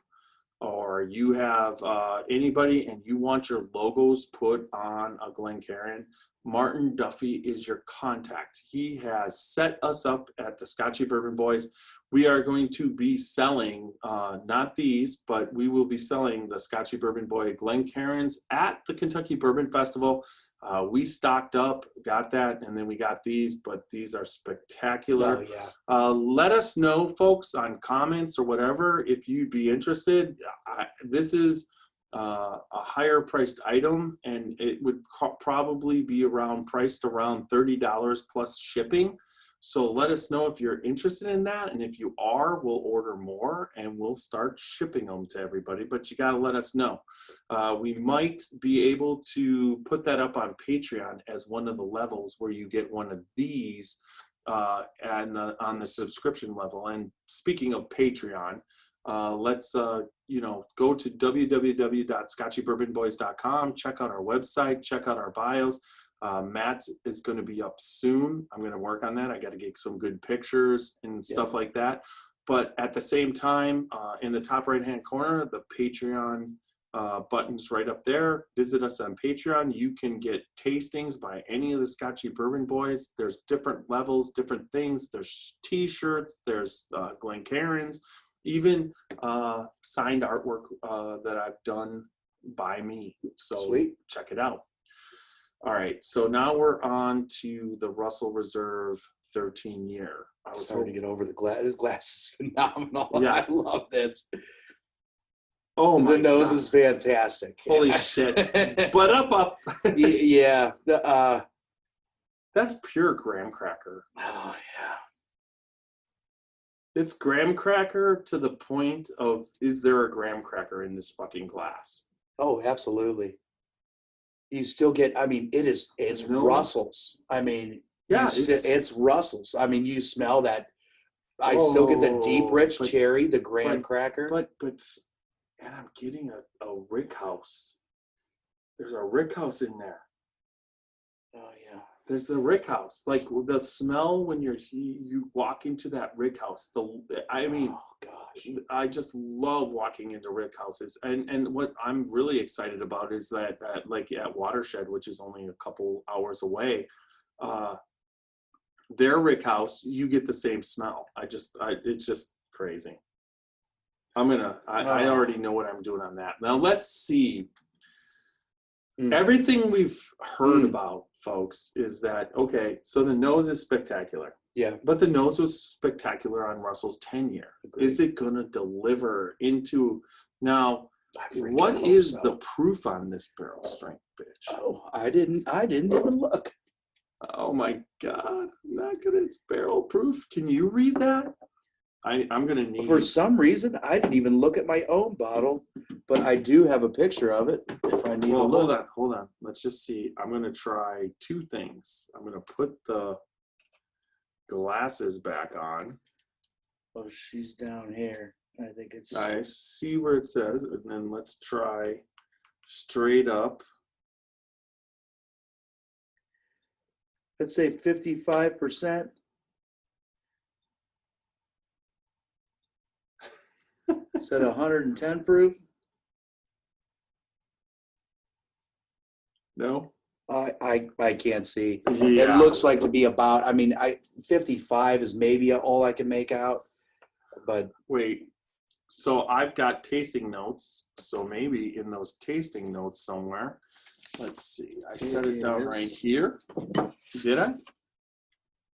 or you have anybody and you want your logos put on a Glencairn, Martin Duffy is your contact. He has set us up at the Scotchy Bourbon Boys. We are going to be selling, not these, but we will be selling the Scotchy Bourbon Boy Glencairns at the Kentucky Bourbon Festival. We stocked up, got that, and then we got these, but these are spectacular. Oh, yeah. Let us know, folks, on comments or whatever, if you'd be interested. This is a higher priced item, and it would probably be priced around $30 plus shipping. So let us know if you're interested in that, and if you are, we'll order more and we'll start shipping them to everybody, but you got to let us know. We might be able to put that up on Patreon as one of the levels where you get one of these and on the subscription level. And speaking of Patreon, let's go to www.scotchybourbonboys.com, check out our website, check out our bios. Matt's is going to be up soon. I'm going to work on that. I got to get some good pictures and stuff like that. But at the same time, in the top right hand corner, the Patreon button's right up there. Visit us on Patreon. You can get tastings by any of the Scotchy Bourbon Boys. There's different levels, different things. There's t-shirts, there's Glencairns, even signed artwork that I've done by me. So Sweet. Check it out. All right, so now we're on to the Russell Reserve 13 year. I was hard to get over the glass. This glass is phenomenal. Yeah. I love this. Oh my The nose God. is fantastic. Holy shit. But up. Yeah. That's pure graham cracker. Oh, yeah. It's graham cracker to the point of, is there a graham cracker in this fucking glass? Oh, absolutely. You still get, it's Russels. Yeah, it's Russels. You smell that. I still get the deep, rich cherry, the graham cracker. But, and I'm getting a rick house. There's a rick house in there. Oh, yeah. There's the rick house. Like the smell when you walk into that rick house. Oh, gosh. I just love walking into rick houses. And what I'm really excited about is that like at Watershed, which is only a couple hours away, their rick house, you get the same smell. It's just crazy. I already know what I'm doing on that. Now let's see. Everything we've heard about, folks, is that, okay, so the nose is spectacular. Yeah. But the nose was spectacular on Russell's 10 year. Agreed. Is it going to deliver into, now, what is the proof on this barrel strength, bitch? Oh, I didn't even look. Oh my God, not good. It's barrel proof. Can you read that? I'm going to need. For some reason, I didn't even look at my own bottle, but I do have a picture of it. If I need to look. Hold on. Let's just see. I'm going to try two things. I'm going to put the glasses back on. Oh, she's down here. I think it's. I see where it says, and then let's try straight up. Let's say 55%. Is that 110 proof? No. I can't see. Yeah. It looks like to be about. I mean, 55 is maybe all I can make out. But Wait. So I've got tasting notes. So maybe in those tasting notes somewhere. Let's see. I set it down right here. Did I? I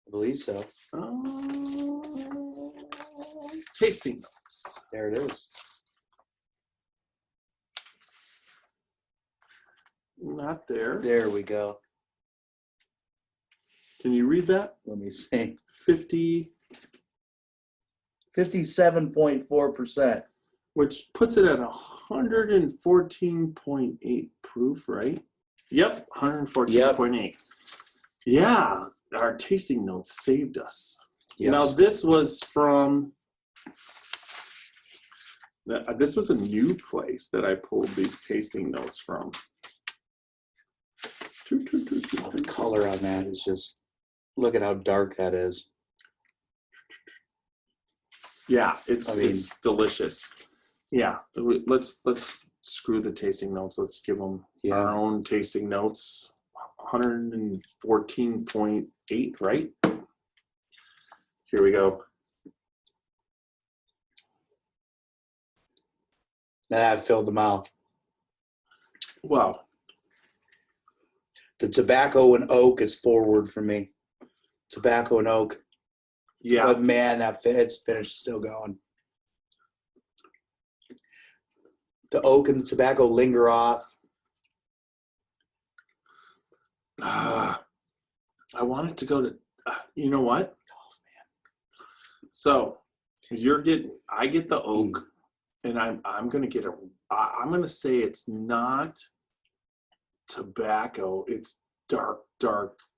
believe so. Tasting notes. There it is. Not there. There we go. Can you read that? Let me see. 57.4%. Which puts it at 114.8 proof, right? Yep, 114.8. Yeah, our tasting notes saved us. Yes. Now this was from. This was a new place that I pulled these tasting notes from. The color on that is just. Look at how dark that is. Yeah, it's delicious. Yeah, let's screw the tasting notes. Let's give them our own tasting notes. 114.8, right? Here we go. Now that filled the mouth. Wow. The tobacco and oak is forward for me. Tobacco and oak. Yeah. But man, that finish is still going. The oak and the tobacco linger off. I wanted to go to, you know what? Oh, man. So I get the oak, and I'm going to get I'm going to say it's not tobacco. It's dark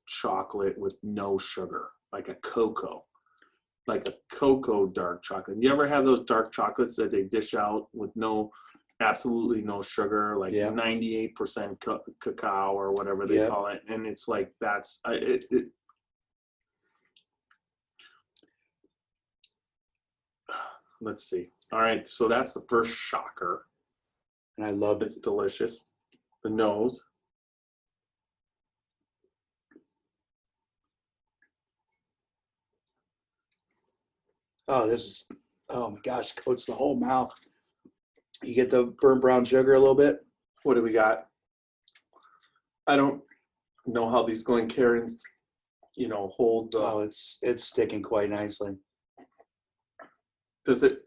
chocolate with no sugar, like a cocoa dark chocolate. You ever have those dark chocolates that they dish out with absolutely no sugar, like 98% cacao or whatever they call it, and it's like that's it. Let's see. All right, so that's the first shocker, and I love it. It's delicious. The nose. Oh, oh my gosh, coats the whole mouth. You get the burnt brown sugar a little bit. What do we got? I don't know how these Glencairns, hold the. Oh, it's sticking quite nicely. Is that?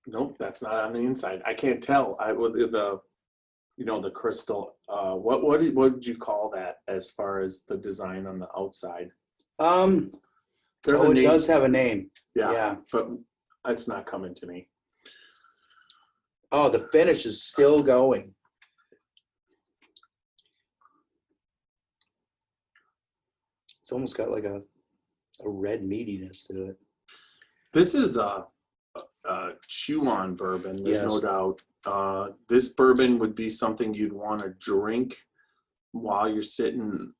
Nope, that's not on the inside. I can't tell. The crystal. What would you call that as far as the design on the outside? It does have a name. Yeah, but it's not coming to me. Oh, the finish is still going. It's almost got like a red meatiness to it. This is a chew-on bourbon. There's no doubt. This bourbon would be something you'd want to drink while you're sitting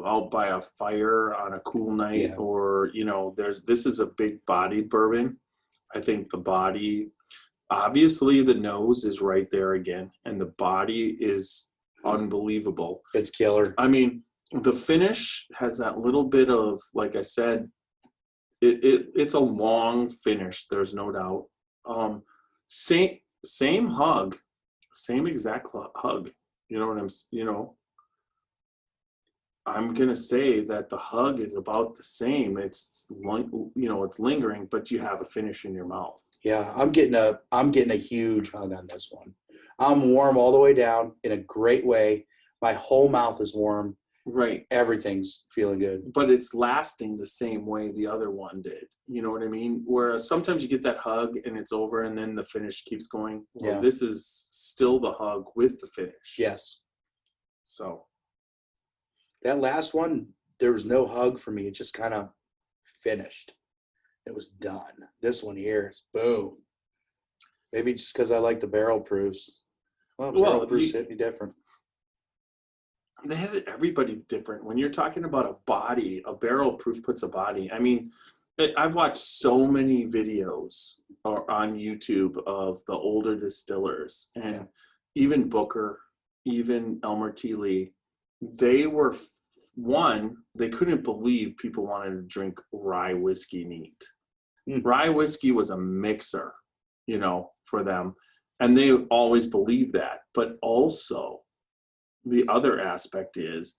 out by a fire on a cool night, or this is a big bodied bourbon. I think the body, obviously the nose is right there again, and the body is unbelievable. It's killer. I mean, the finish has that little bit of, like I said, it's a long finish, there's no doubt. Same hug, same exact hug. I'm gonna say that the hug is about the same. It's it's lingering, but you have a finish in your mouth. Yeah, I'm getting a huge hug on this one. I'm warm all the way down in a great way. My whole mouth is warm. Right. Everything's feeling good. But it's lasting the same way the other one did. You know what I mean? Whereas sometimes you get that hug and it's over and then the finish keeps going. Well, this is still the hug with the finish. Yes. So. That last one, there was no hug for me. It just kind of finished. It was done. This one here is boom. Maybe just because I like the barrel proofs. Well, barrel proofs hit me different. They had everybody different. When you're talking about a body, a barrel proof puts a body. I mean, I've watched so many videos on YouTube of the older distillers, and even Booker, even Elmer T. Lee. They were they couldn't believe people wanted to drink rye whiskey neat. Rye whiskey was a mixer, you know, for them, and they always believed that. But also, the other aspect is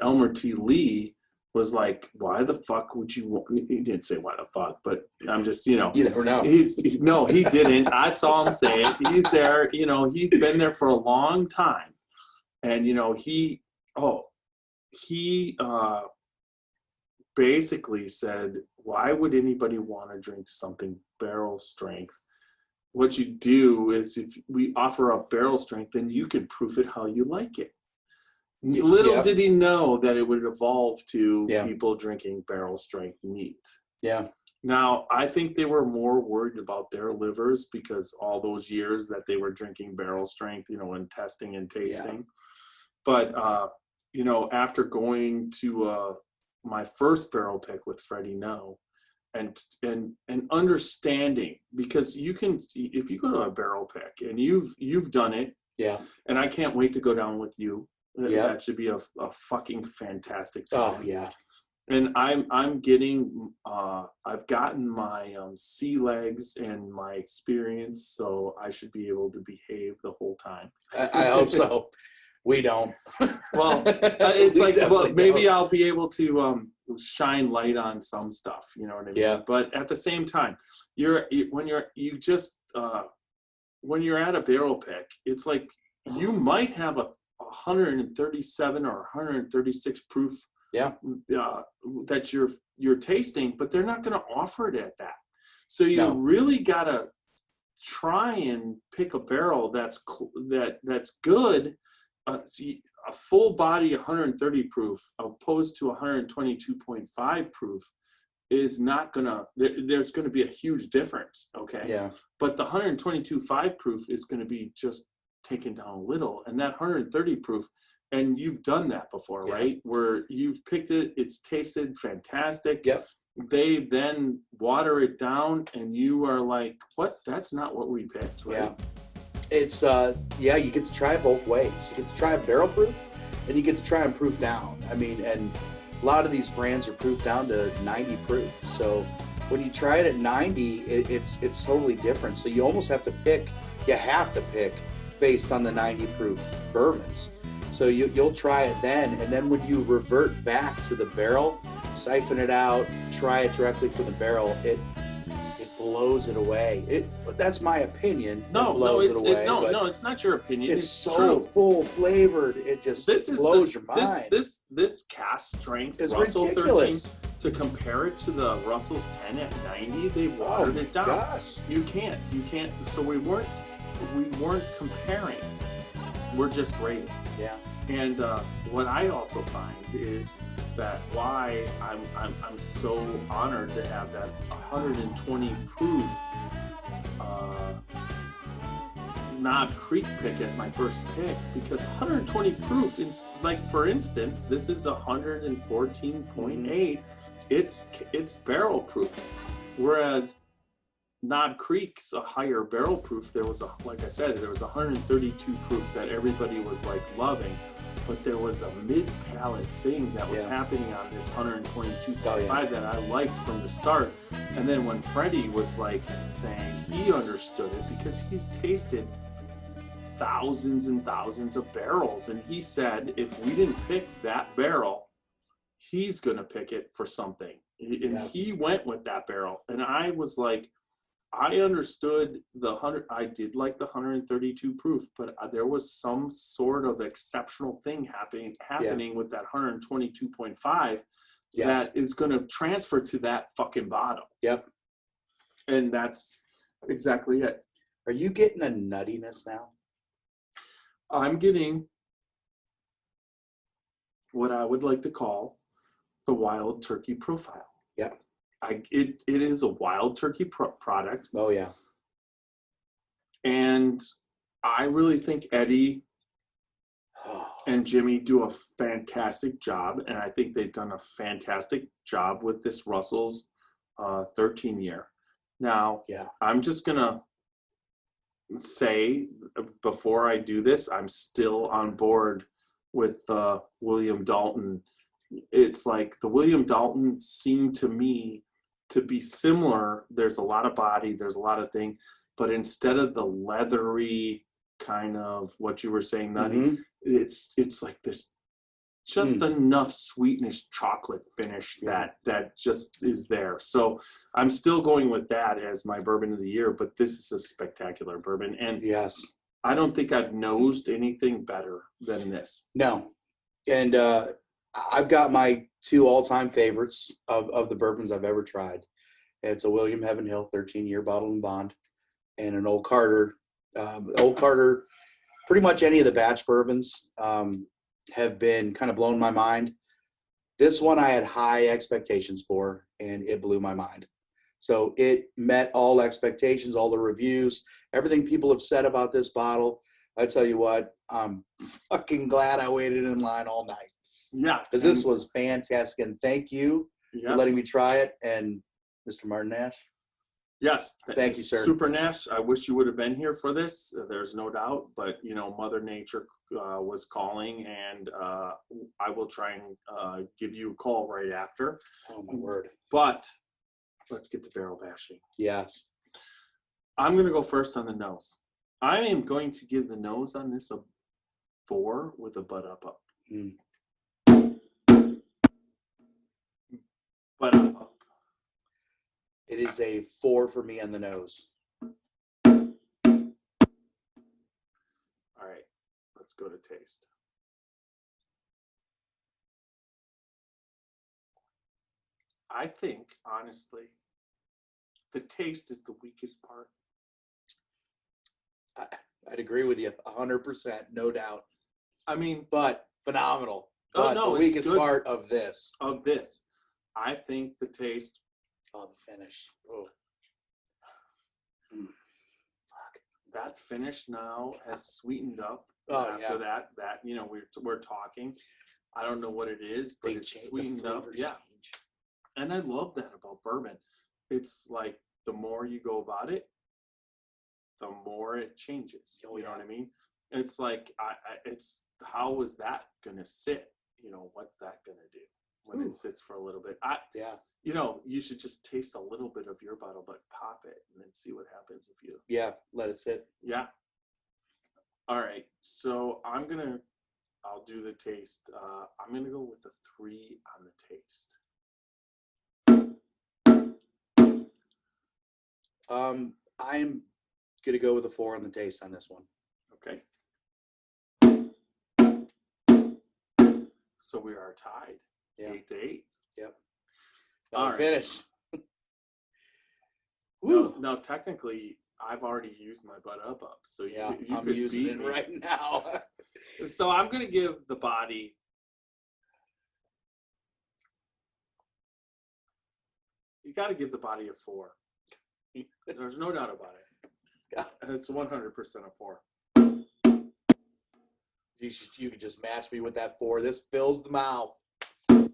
Elmer T. Lee was like, why the fuck would you want, he didn't say why the fuck, but I'm just, you know. You never know. No, he didn't. I saw him say it. He's there, you know, he's been there for a long time. And, you know, he basically said, why would anybody want to drink something barrel strength? What you do is if we offer up barrel strength, then you can proof it how you like it. Little did he know that it would evolve to people drinking barrel strength neat. Yeah. Now, I think they were more worried about their livers because all those years that they were drinking barrel strength, you know, and testing and tasting. But, you know, after going to my first barrel pick with Freddie No, and understanding, because you can, if you go to a barrel pick and you've done it, and I can't wait to go down with you. That should be a fucking fantastic time. Oh yeah. And I'm getting I've gotten my sea legs and my experience, so I should be able to behave the whole time. I hope so. We don't. Well, it's like, well, maybe don't. I'll be able to shine light on some stuff, you know what I mean? Yeah. But at the same time, when you're at a barrel pick, it's like you might have a 137 or 136 proof that you're tasting, but they're not going to offer it at that. So you really got to try and pick a barrel that's good. A full body 130 proof opposed to 122.5 proof is not gonna, there's gonna be a huge difference, okay? Yeah. But the 122.5 proof is gonna be just taken down a little, and that 130 proof, and you've done that before, right? Where you've picked it, it's tasted fantastic. Yep. They then water it down, and you are like, what? That's not what we picked, right? Yeah. It's you get to try it both ways. You get to try a barrel proof, and you get to try and proof down. I mean, and a lot of these brands are proofed down to 90 proof. So when you try it at 90, it's totally different. So you almost have to pick. You have to pick based on the 90 proof bourbons. So you'll try it then, and then when you revert back to the barrel, siphon it out, try it directly from the barrel, it blows it away. That's my opinion. It's not your opinion. It's so full flavored. It just blows your mind. This cast strength is Russell ridiculous. 13, to compare it to the Russell's 10 at 90, they watered it down. Gosh. You can't. So we weren't comparing. We're just rating. Yeah. And what I also find is that why I'm so honored to have that 120 proof Knob Creek pick as my first pick, because 120 proof is, like, for instance, this is 114.8. It's barrel proof, whereas Knob Creek's a higher barrel proof. Like I said, there was 132 proof that everybody was like loving, but there was a mid-palate thing that was happening on this 122.5 that I liked from the start. And then when Freddie was like saying he understood it because he's tasted thousands and thousands of barrels, and he said if we didn't pick that barrel, he's gonna pick it for something. And he went with that barrel, and I was like, I understood I did like the 132 proof, but there was some sort of exceptional thing happening with that 122.5 that is going to transfer to that fucking bottle. Yep. And that's exactly it. Are you getting a nuttiness now? I'm getting what I would like to call the wild turkey profile. Yep. It is a wild turkey product. Oh yeah. And I really think Eddie and Jimmy do a fantastic job, and I think they've done a fantastic job with this Russell's 13 year. Now, Yeah. I'm just gonna say before I do this, I'm still on board with the William Dalton. It's like the William Dalton seemed to me to be similar. There's a lot of body, there's a lot of thing, but instead of the leathery kind of what you were saying, nutty, it's like this just enough sweetness chocolate finish that just is there. So I'm still going with that as my bourbon of the year, but this is a spectacular bourbon. And Yes. I don't think I've nosed anything better than this. No. And I've got my 2 all-time favorites of the bourbons I've ever tried. It's a William Heaven Hill 13-year bottled and bond, and an Old Carter. Old Carter, pretty much any of the batch bourbons have been kind of blown my mind. This one I had high expectations for, and it blew my mind. So it met all expectations, all the reviews, everything people have said about this bottle. I tell you what, I'm fucking glad I waited in line all night. Yeah. Because this was fantastic. And thank you for letting me try it. And Mr. Martin Nash. Yes. Thank you, sir. Super Nash, I wish you would have been here for this. There's no doubt. But, you know, Mother Nature was calling, and I will try and give you a call right after. Oh, my word. But let's get to barrel bashing. Yes. I'm going to go first on the nose. I am going to give the nose on this a 4 with a butt up. Butt up. It is a 4 for me on the nose. All right, let's go to taste. I think, honestly, the taste is the weakest part. I'd agree with you 100%, no doubt. I mean, but phenomenal. Oh, But no, the it's weakest good. part of this. I think the taste. Oh, the finish. Oh. Fuck. That finish now has sweetened up. Oh, after that, you know, we're talking. I don't know what it is, but it's sweetened up. Yeah. And I love that about bourbon. It's like the more you go about it, the more it changes. You know what I mean? It's like it's how is that gonna sit? You know, what's that gonna do when it sits for a little bit? You know, you should just taste a little bit of your bottle, but pop it and then see what happens if you. Yeah, let it sit. Yeah. All right. So I'll do the taste. I'm gonna go with a 3 on the taste. I'm gonna go with a 4 on the taste on this one. Okay. So we are tied. Yeah. 8-8. Yep. All right. Finish. Now, technically, I've already used my butt up. So yeah, you I'm could using beat it me right now. So I'm going to give the body. You got to give the body a 4. There's no doubt about it. It's 100% a 4. You could just match me with that 4. This fills the mouth. It's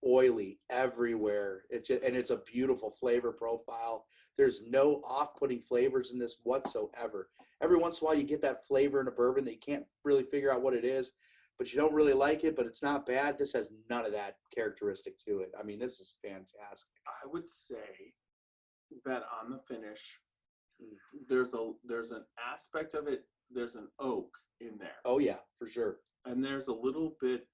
oily everywhere. And it's a beautiful flavor profile. There's no off-putting flavors in this whatsoever. Every once in a while, you get that flavor in a bourbon that you can't really figure out what it is, but you don't really like it, but it's not bad. This has none of that characteristic to it. I mean, this is fantastic. I would say that on the finish, there's an aspect of it. There's an oak in there. Oh yeah, for sure. And there's a little bit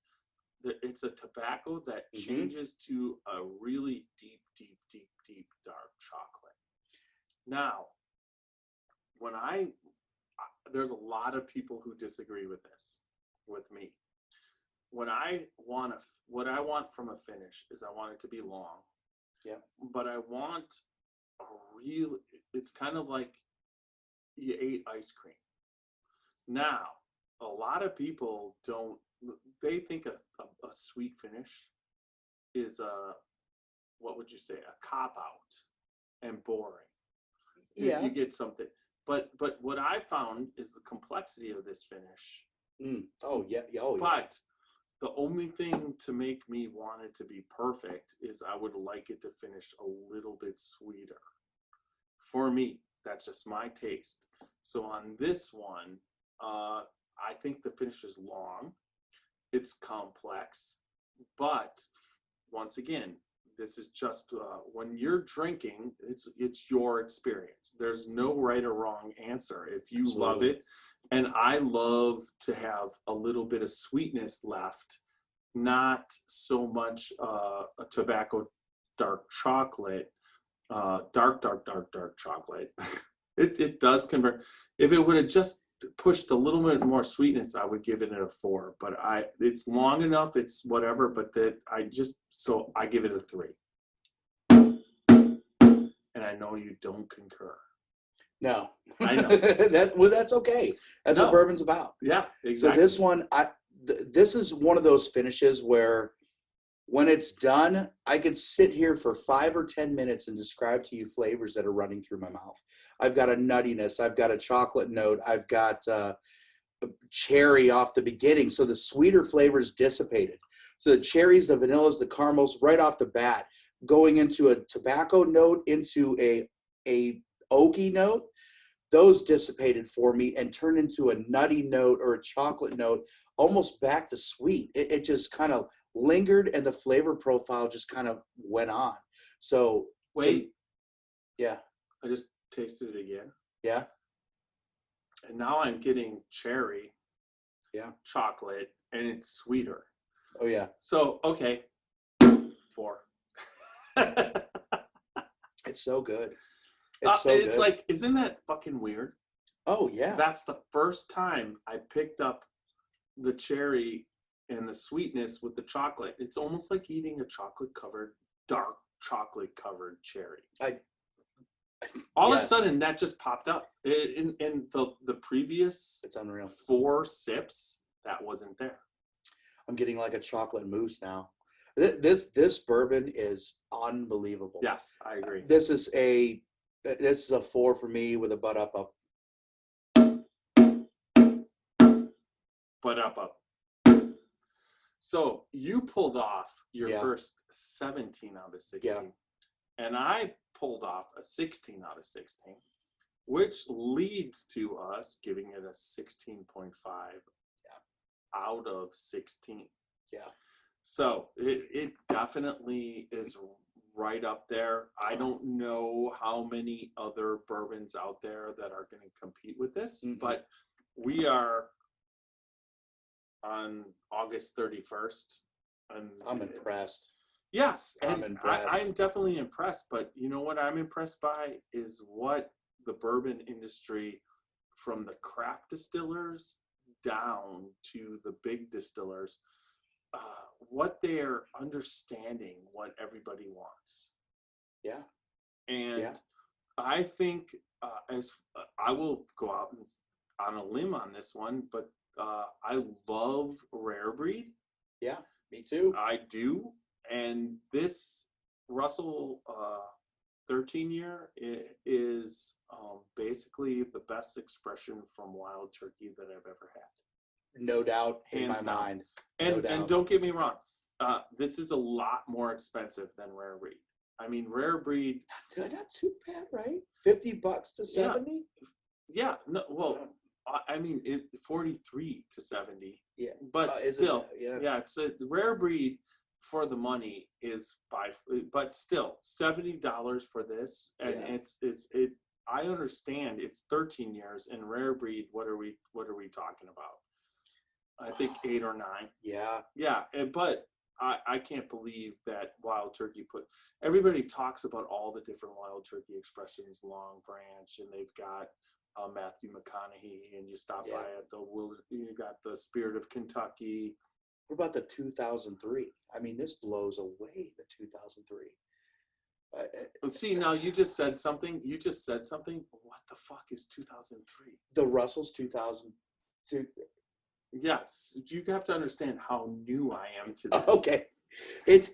that it's a tobacco that changes to a really deep dark chocolate. Now, there's a lot of people who disagree with this, with me. What I want from a finish is I want it to be long. Yeah. But I want it's kind of like you ate ice cream. Now, a lot of people they think a sweet finish is what would you say, a cop out and boring. Yeah. If you get something. But what I found is the complexity of this finish. Oh yeah. Oh, yeah. But The only thing to make me want it to be perfect is I would like it to finish a little bit sweeter. For me, that's just my taste. So on this one, I think the finish is long. It's complex, but once again, this is just when you're drinking, it's your experience. There's no right or wrong answer. If you love it, and I love to have a little bit of sweetness left, not so much a tobacco dark chocolate, dark chocolate. It does convert. If it would have just pushed a little bit more sweetness, I would give it a 4. But it's long enough. It's whatever. But I give it a 3. And I know you don't concur. No, I know. That's okay. That's what bourbon's about. Yeah, exactly. So this one, this is one of those finishes where, when it's done, I could sit here for 5 or 10 minutes and describe to you flavors that are running through my mouth. I've got a nuttiness. I've got a chocolate note. I've got a cherry off the beginning. So the sweeter flavors dissipated. So the cherries, the vanillas, the caramels, right off the bat, going into a tobacco note, into a oaky note, those dissipated for me and turned into a nutty note or a chocolate note, almost back to sweet. It just kind of lingered, and the flavor profile just kind of went on. So wait, yeah, I just tasted it again. Yeah, and now I'm getting cherry, chocolate, and it's sweeter. Oh yeah. So okay, 4. It's so good. It's like, isn't that fucking weird? Oh yeah. That's the first time I picked up the cherry and the sweetness with the chocolate. It's almost like eating a dark chocolate covered cherry. All of a sudden that just popped up. In the previous, it's unreal, 4 sips, that wasn't there. I'm getting like a chocolate mousse now. This bourbon is unbelievable. Yes, I agree. This is a 4 for me with a butt up. Butt up. So you pulled off your first 17 out of 16, and I pulled off a 16 out of 16, which leads to us giving it a 16.5 out of 16. Yeah. So it definitely is right up there. I don't know how many other bourbons out there that are going to compete with this, but we are on August 31st. And I'm impressed. Yes, and I'm impressed. I'm definitely impressed, but you know what I'm impressed by is what the bourbon industry, from the craft distillers down to the big distillers, what they're understanding what everybody wants. Yeah. And I think I will go out on a limb on this one, but I love Rare Breed. Yeah, me too. I do. And this Russell 13 year is basically the best expression from wild turkey that I've ever had. No doubt in Hands my down. mind. And don't get me wrong, this is a lot more expensive than Rare Breed. I mean, Rare Breed, not too bad, right? $50 to 70. Yeah. No. Well, I mean, 43 to 70. Yeah. But still, it's a Rare Breed for the money is but still $70 for this, and it's I understand it's 13 years, and Rare Breed. What are we talking about? I think 8 or 9. Yeah. Yeah, but I can't believe that Wild Turkey everybody talks about all the different Wild Turkey expressions, Long Branch, and they've got Matthew McConaughey, and you stop by at you got the Spirit of Kentucky. What about the 2003? I mean, this blows away the 2003. See, now you just said something. What the fuck is 2003? The Russell's 2002. Yes, you have to understand how new I am to this. Okay, it's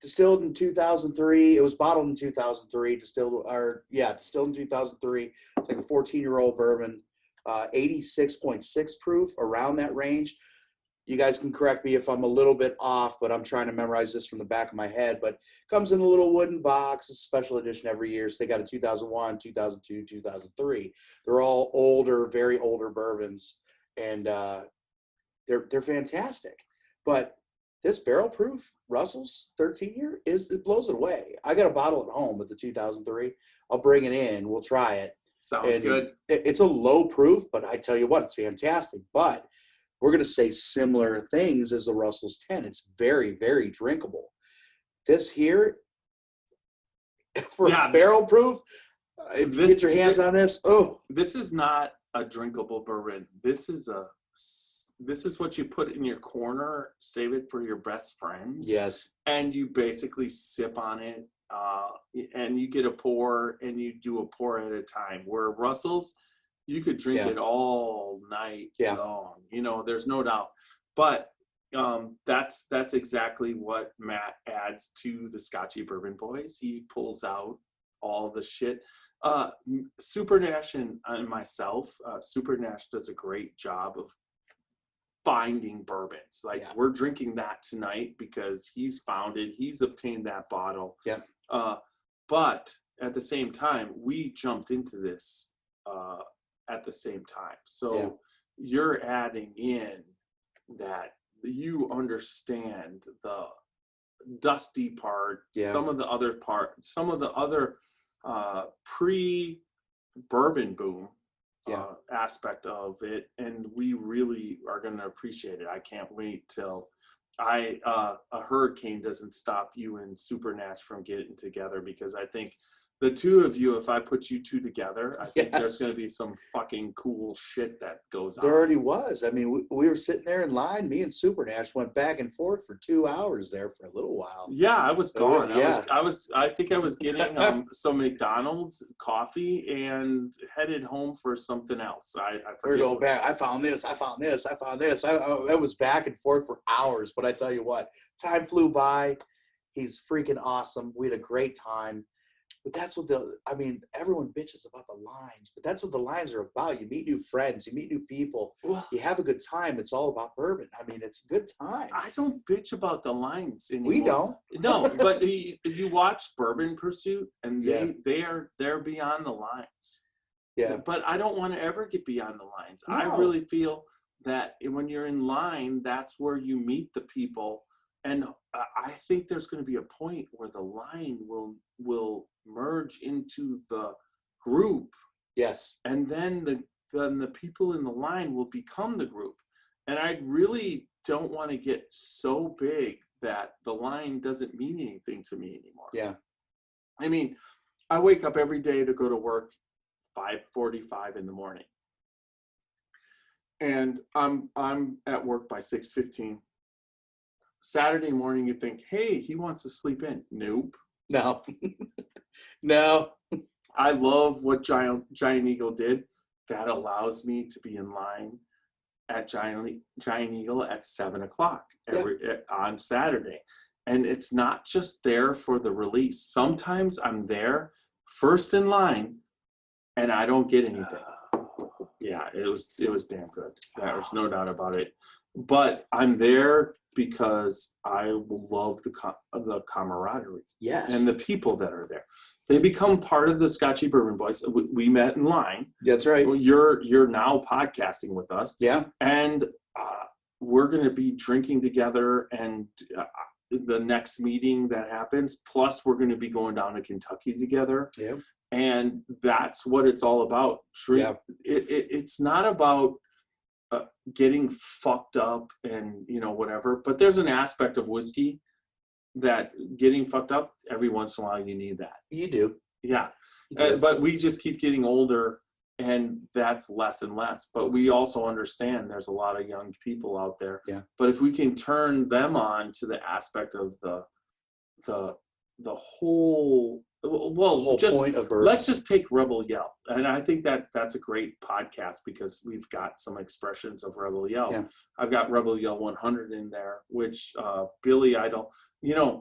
distilled in 2003. It was bottled in 2003. Distilled in 2003. It's like a 14-year-old bourbon, 86.6 proof, around that range. You guys can correct me if I'm a little bit off, but I'm trying to memorize this from the back of my head. But comes in a little wooden box. It's a special edition every year. So they got a 2001, 2002, 2003. They're all older, very older bourbons, and they're fantastic. But this barrel proof Russels 13-year it blows it away. I got a bottle at home with the 2003. I'll bring it in. We'll try it. Sounds good. It's a low proof, but I tell you what, it's fantastic. But we're going to say similar things as the Russels 10. It's very, very drinkable. This here, for barrel proof, if you get your hands on this, this is not a drinkable bourbon. This is what you put in your corner, save it for your best friends. Yes. And you basically sip on it, and you get a pour, and you do a pour at a time. Where Russell's, you could drink it all night long. You know, there's no doubt. But that's exactly what Matt adds to the Scotchy Bourbon Boys. He pulls out all the shit. Super Nash and myself, Super Nash does a great job of finding bourbons. Like we're drinking that tonight because he's found it. He's obtained that bottle. Yeah. But at the same time, we jumped into this at the same time. So you're adding in that you understand the dusty part, some of the other pre-bourbon boom aspect of it, and we really are going to appreciate it. I can't wait till a hurricane doesn't stop you and Super Natch from getting together, because I think the two of you, if I put you two together, I think there's going to be some fucking cool shit that goes on. There already was. I mean, we were sitting there in line. Me and Super Nash went back and forth for 2 hours there for a little while. Yeah, I was gone. I think I was getting some McDonald's coffee and headed home for something else. We're going back. I found this. I was back and forth for hours. But I tell you what, time flew by. He's freaking awesome. We had a great time. But that's what everyone bitches about the lines, but that's what the lines are about. You meet new friends, you meet new people, you have a good time. It's all about bourbon. I mean, it's a good time. I don't bitch about the lines anymore. We don't. No, but you watch Bourbon Pursuit, and they're beyond the lines. Yeah. But I don't want to ever get beyond the lines. No. I really feel that when you're in line, that's where you meet the people. And I think there's going to be a point where the line will merge into the group. Yes. And then the people in the line will become the group. And I really don't want to get so big that the line doesn't mean anything to me anymore. Yeah. I mean, I wake up every day to go to work 5:45 in the morning. And I'm at work by 6:15. Saturday morning, you think, hey, he wants to sleep in. Nope. No. No. I love what Giant Eagle did. That allows me to be in line at Giant Eagle at 7:00 on Saturday. And it's not just there for the release. Sometimes I'm there first in line and I don't get anything. Yeah, it was damn good. There's no doubt about it. But I'm there because I love the camaraderie. Yes. And the people that are there. They become part of the Scotchy Bourbon Boys. We met in line. That's right. You're now podcasting with us. Yeah. And we're going to be drinking together, and the next meeting that happens, plus we're going to be going down to Kentucky together. Yeah. And that's what it's all about. It's not about getting fucked up and whatever, but there's an aspect of whiskey that getting fucked up every once in a while, you need that. You do. Yeah. But we just keep getting older, and that's less and less. But we also understand there's a lot of young people out there. Yeah. But if we can turn them on to the aspect of the whole point of bourbon. Let's just take Rebel Yell. And I think that's a great podcast because we've got some expressions of Rebel Yell. Yeah. I've got Rebel Yell 100 in there, which Billy Idol,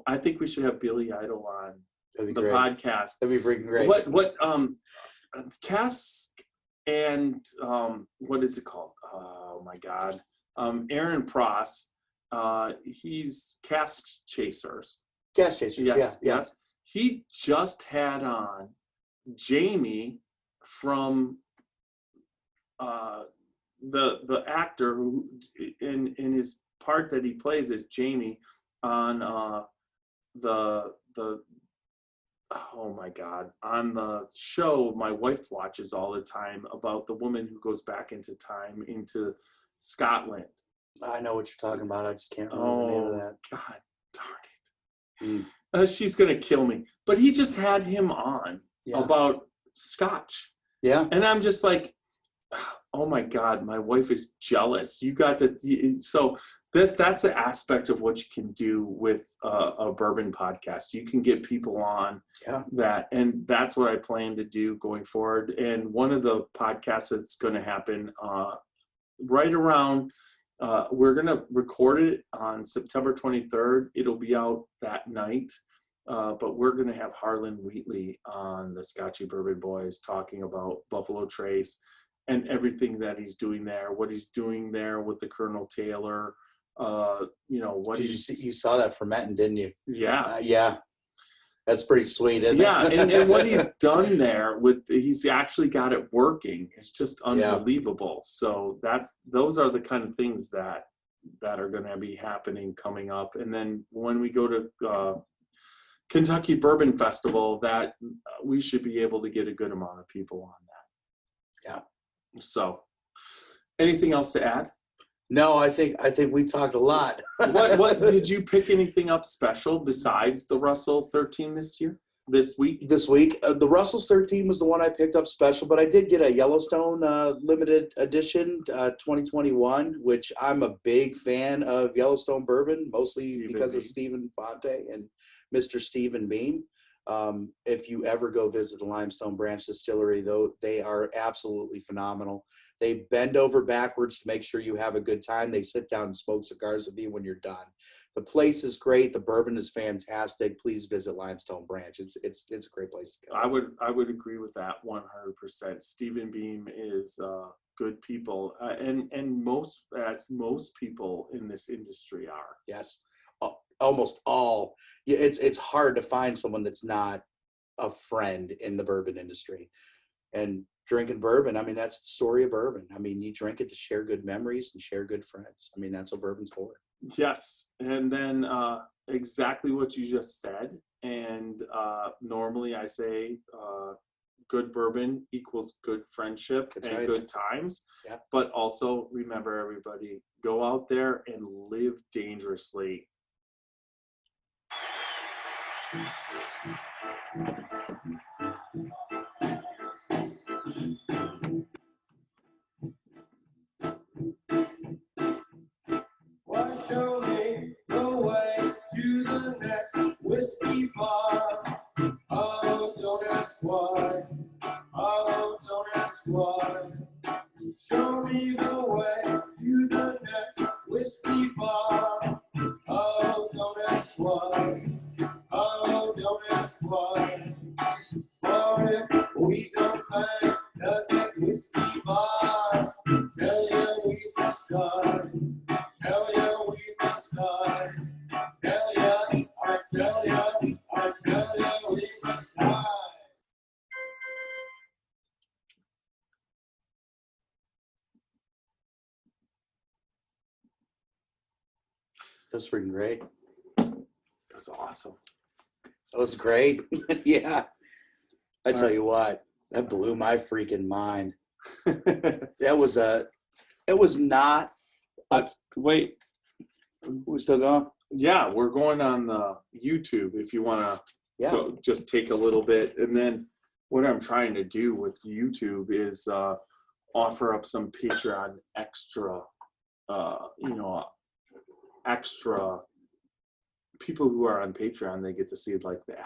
I think we should have Billy Idol on the podcast. That'd be freaking great. What cask and what is it called? Oh my God. Aaron Pross, he's Cast Chasers. Gas chasers. Yes, Yeah. yes. He just had on Jamie from the actor who in his part that he plays as Jamie on the oh my God, on the show my wife watches all the time about the woman who goes back into time into Scotland. I know what you're talking about. I just can't remember the name of that. God darn it. She's going to kill me. But he just had him on about Scotch. Yeah. And I'm just like, oh my God, my wife is jealous. You got to, so that's the aspect of what you can do with a bourbon podcast. You can get people on that. And that's what I plan to do going forward. And one of the podcasts that's going to happen right around, we're going to record it on September 23rd. It'll be out that night. But we're going to have Harlan Wheatley on the Scotchy Bourbon Boys talking about Buffalo Trace and everything that he's doing there, what he's doing there with the Colonel Taylor, what you saw that fermenting, didn't you? Yeah. Yeah. That's pretty sweet, isn't it? And what he's done there he's actually got it working. It's just unbelievable. So those are the kind of things that are going to be happening coming up. And then when we go to Kentucky Bourbon Festival, that we should be able to get a good amount of people on that. Yeah. So, anything else to add? No, I think we talked a lot. What did you pick anything up special besides the Russell 13 this week? This week, the Russell's 13 was the one I picked up special, but I did get a Yellowstone limited edition 2021, which I'm a big fan of Yellowstone bourbon, mostly because of Stephen Fonte and Mr. Stephen Beam. If you ever go visit the Limestone Branch Distillery, though, they are absolutely phenomenal. They bend over backwards to make sure you have a good time. They sit down and smoke cigars with you when you're done. The place is great. The bourbon is fantastic. Please visit Limestone Branch. It's a great place to go. I would agree with that 100%. Stephen Beam is good people, and most people in this industry are. Yes, almost all. Yeah, it's hard to find someone that's not a friend in the bourbon industry. And drinking bourbon, I mean, that's the story of bourbon. I mean, you drink it to share good memories and share good friends. I mean, that's what bourbon's for. Yes. And then exactly what you just said. And normally I say good bourbon equals good friendship and good times. Yeah. But also remember, everybody, go out there and live dangerously. Show me the way to the next whiskey bar. Oh, don't ask why. Oh, don't ask why. Show me the way to the next whiskey bar. Oh, don't ask why. Oh, don't ask why. For if we don't find the next whiskey bar, tell you we must start. Tell you we must die. Tell you, I tell you, I tell you we must die. That's freaking great. That's awesome. That was great. Yeah. I tell you what, that blew my freaking mind. It was not. Wait. We're still going? Yeah, we're going on the YouTube if you want to just take a little bit. And then what I'm trying to do with YouTube is offer up some Patreon extra, extra people who are on Patreon. They get to see like the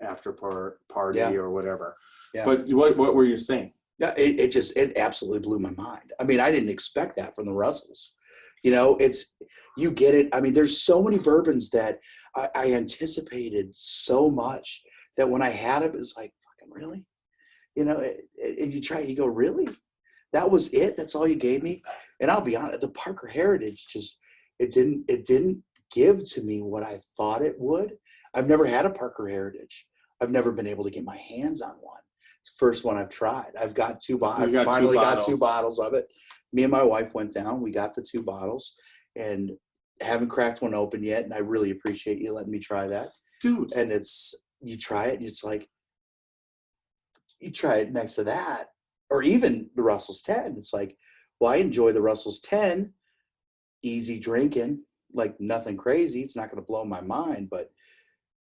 after party or whatever. Yeah. But what were you saying? Yeah, it absolutely blew my mind. I mean, I didn't expect that from the Russells. You know, you get it. I mean, there's so many bourbons that I anticipated so much that when I had it, it was like, fucking really? You know, and you go, really? That was it? That's all you gave me? And I'll be honest, the Parker Heritage it didn't give to me what I thought it would. I've never had a Parker Heritage. I've never been able to get my hands on one. It's the first one I've tried. I've got two bottles. I finally got 2 bottles of it. Me and my wife went down. We got the 2 bottles and haven't cracked one open yet. And I really appreciate you letting me try that. Dude. And you try it and it's like, you try it next to that. Or even the Russels 10. It's like, well, I enjoy the Russels 10. Easy drinking, like nothing crazy. It's not going to blow my mind, but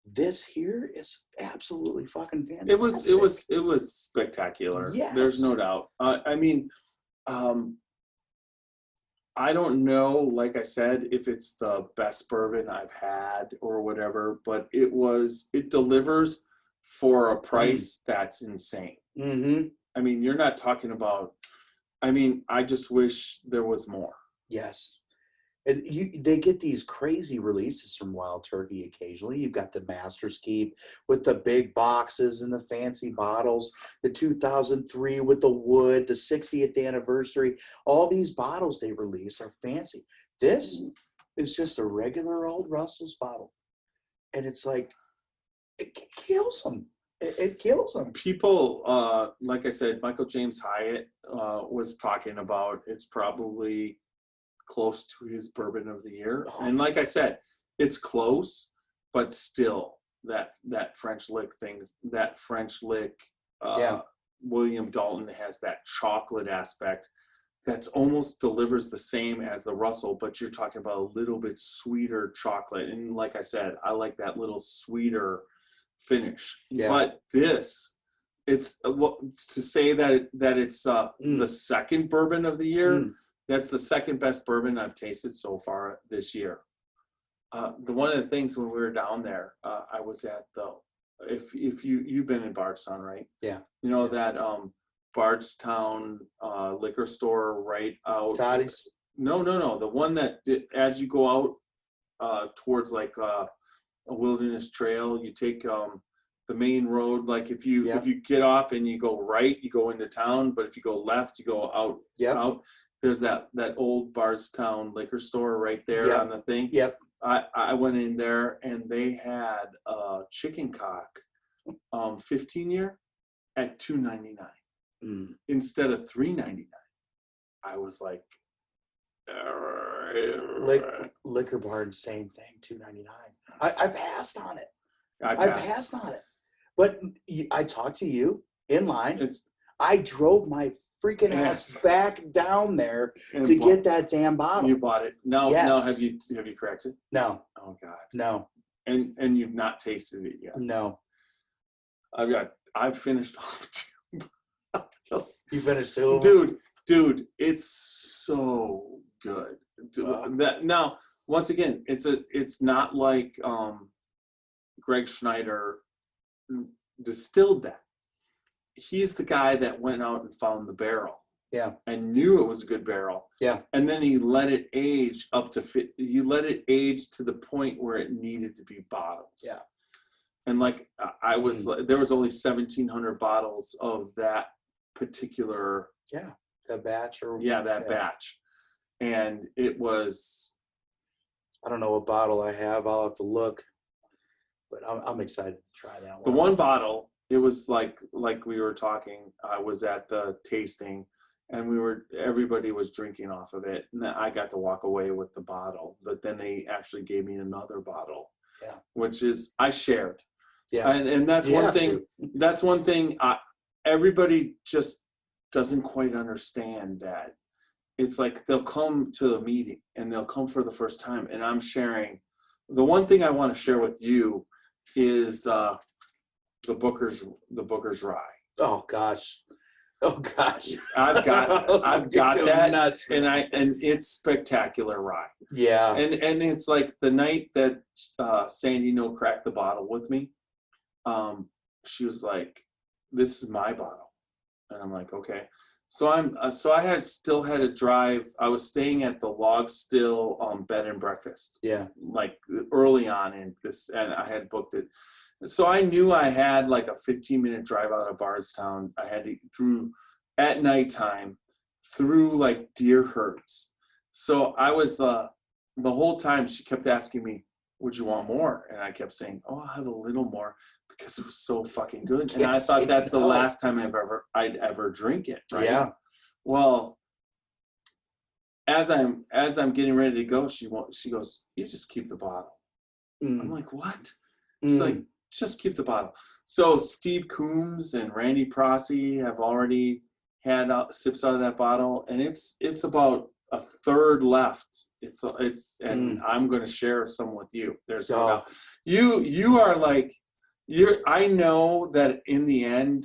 this here is absolutely fucking fantastic. It was spectacular. Yes. There's no doubt. I mean, I don't know, like I said, if it's the best bourbon I've had or whatever, but it delivers for a price that's insane. Mm-hmm. I mean, you're not talking about, I just wish there was more. Yes. And they get these crazy releases from Wild Turkey occasionally. You've got the Master's Keep with the big boxes and the fancy bottles, the 2003 with the wood, the 60th anniversary. All these bottles they release are fancy. This is just a regular old Russell's bottle. And it's like, it kills them. It kills them. People, like I said, Michael James Hyatt was talking about it's probably close to his bourbon of the year. And like I said, it's close, but still that French lick thing, William Dalton has that chocolate aspect that's almost delivers the same as the Russell, but you're talking about a little bit sweeter chocolate. And like I said, I like that little sweeter finish. Yeah. But it's to say that it's the second bourbon of the year. That's the second best bourbon I've tasted so far this year. One of the things when we were down there, I was at if you've been in Bardstown, right? Yeah. You know that Bardstown liquor store right out. Toddy's? No. The one that as you go out towards like a wilderness trail, you take the main road. Like if you get off and you go right, you go into town. But if you go left, you go out. Yep. Out. There's that old Bardstown liquor store right there on the thing. Yep. I went in there and they had a chicken cock 15-year at $2.99 instead of $3.99. I was like, Liquor Barn, same thing, $2.99. I passed on it. I passed on it. But I talked to you in line. I drove my freaking ass back down there to get that damn bottle. You bought it. No, have you cracked it? No. Oh God. No. And you've not tasted it yet. No. I've finished off 2 bottles. You finished 2 of them? Dude, it's so good. Now, once again, it's not like Greg Schneider distilled that. He's the guy that went out and found the barrel. Yeah. And knew it was a good barrel. Yeah. And then he let it age he let it age to the point where it needed to be bottled. Yeah. And like there was only 1,700 bottles of that particular. Yeah. The batch batch. And it was. I don't know what bottle I have. I'll have to look. But I'm excited to try that one. The one bottle. It was like we were talking. I was at the tasting, and everybody was drinking off of it, and then I got to walk away with the bottle. But then they actually gave me another bottle, which is I shared. Yeah, and that's one thing. That's one thing. Everybody just doesn't quite understand that. It's like they'll come to a meeting and they'll come for the first time, and I'm sharing. The one thing I want to share with you is. The Booker's Rye. Oh gosh. I've got that nuts, and it's spectacular rye. Yeah. And it's like the night that Sandy No cracked the bottle with me. She was like, "This is my bottle," and I'm like, "Okay." So I still had to drive. I was staying at the Log Still bed and breakfast. Yeah. Like early on in this, and I had booked it. So I knew I had like a 15-minute drive out of Bardstown. I had to at nighttime through like deer herds. So I was the whole time she kept asking me, would you want more? And I kept saying, oh, I'll have a little more, because it was so fucking good. And I Yes, thought I that's the know. last time I'd ever drink it, right? Yeah. Well, as I'm getting ready to go, she goes, you just keep the bottle. I'm like, what? She's like, just keep the bottle. So Steve Coombs and Randy Prossi have already had sips out of that bottle, and it's about a third left. And I'm going to share some with you. There's no doubt. You are like, I know that in the end,